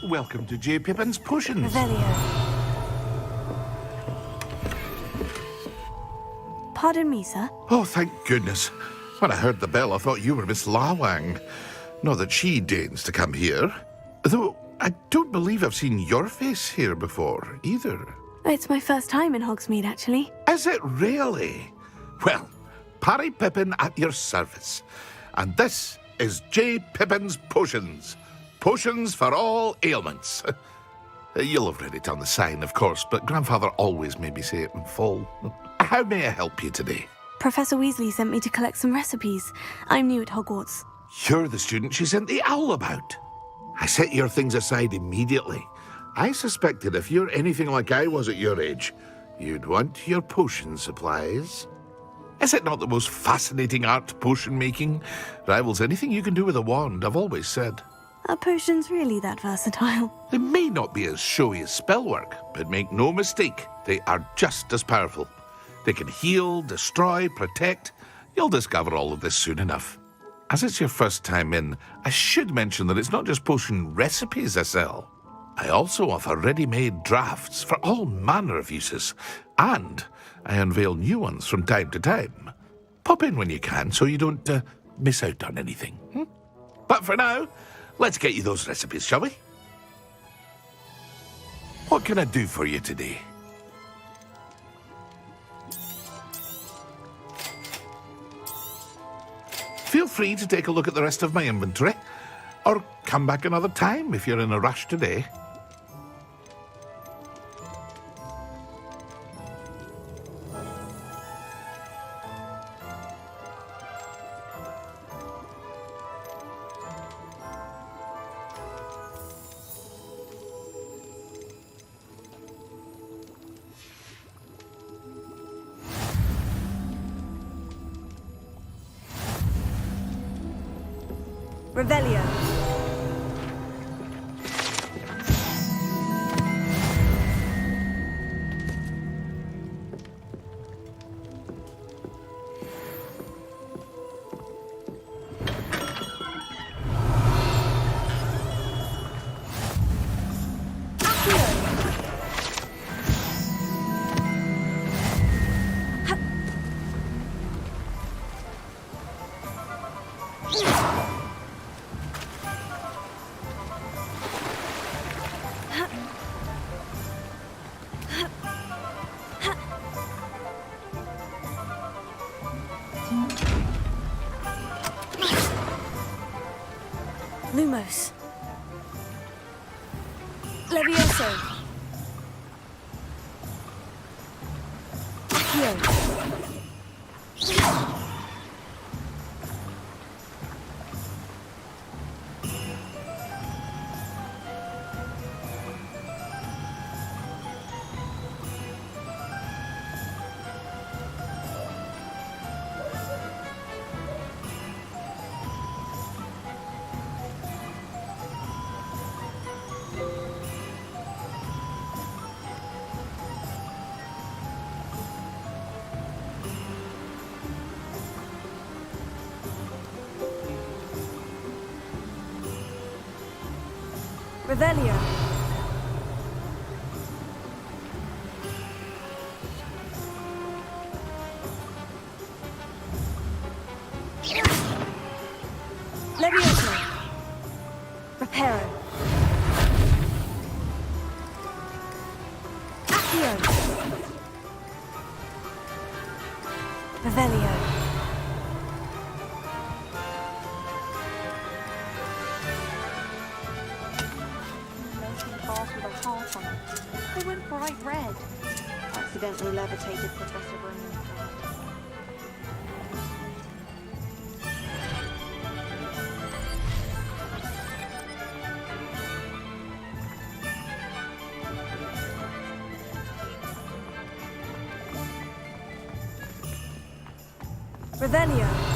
Welcome to J. Pippin's Potions. Pardon me, sir. Oh, thank goodness. When I heard the bell, I thought you were Miss Lawang. Not that she deigns to come here. Though, I don't believe I've seen your face here before, either. It's my first time in Hogsmeade, actually. Is it really? Well, Parry Pippin at your service. And this is J. Pippin's Potions. Potions for all ailments. You'll have read it on the sign, of course, but Grandfather always made me say it in full. How may I help you today? Professor Weasley sent me to collect some recipes. I'm new at Hogwarts. You're the student she sent the owl about. I set your things aside immediately. I suspected if you're anything like I was at your age, you'd want your potion supplies. Is it not the most fascinating art, potion making? Rivals anything you can do with a wand, I've always said. Are potions really that versatile? They may not be as showy as spellwork, but make no mistake, they are just as powerful. They can heal, destroy, protect. You'll discover all of this soon enough. As it's your first time in, I should mention that it's not just potion recipes I sell. I also offer ready-made drafts for all manner of uses, and I unveil new ones from time to time. Pop in when you can so you don't miss out on anything. But for now, let's get you those recipes, shall we? What can I do for you today? Feel free to take a look at the rest of my inventory, or come back another time if you're in a rush today. Revelio. Lumos. Levioso. Accio. Revelio. Levioso. Reparo. Accio. Revelio. With a heart on it. They went bright red. Accidentally levitated Professor Roman. Revelio.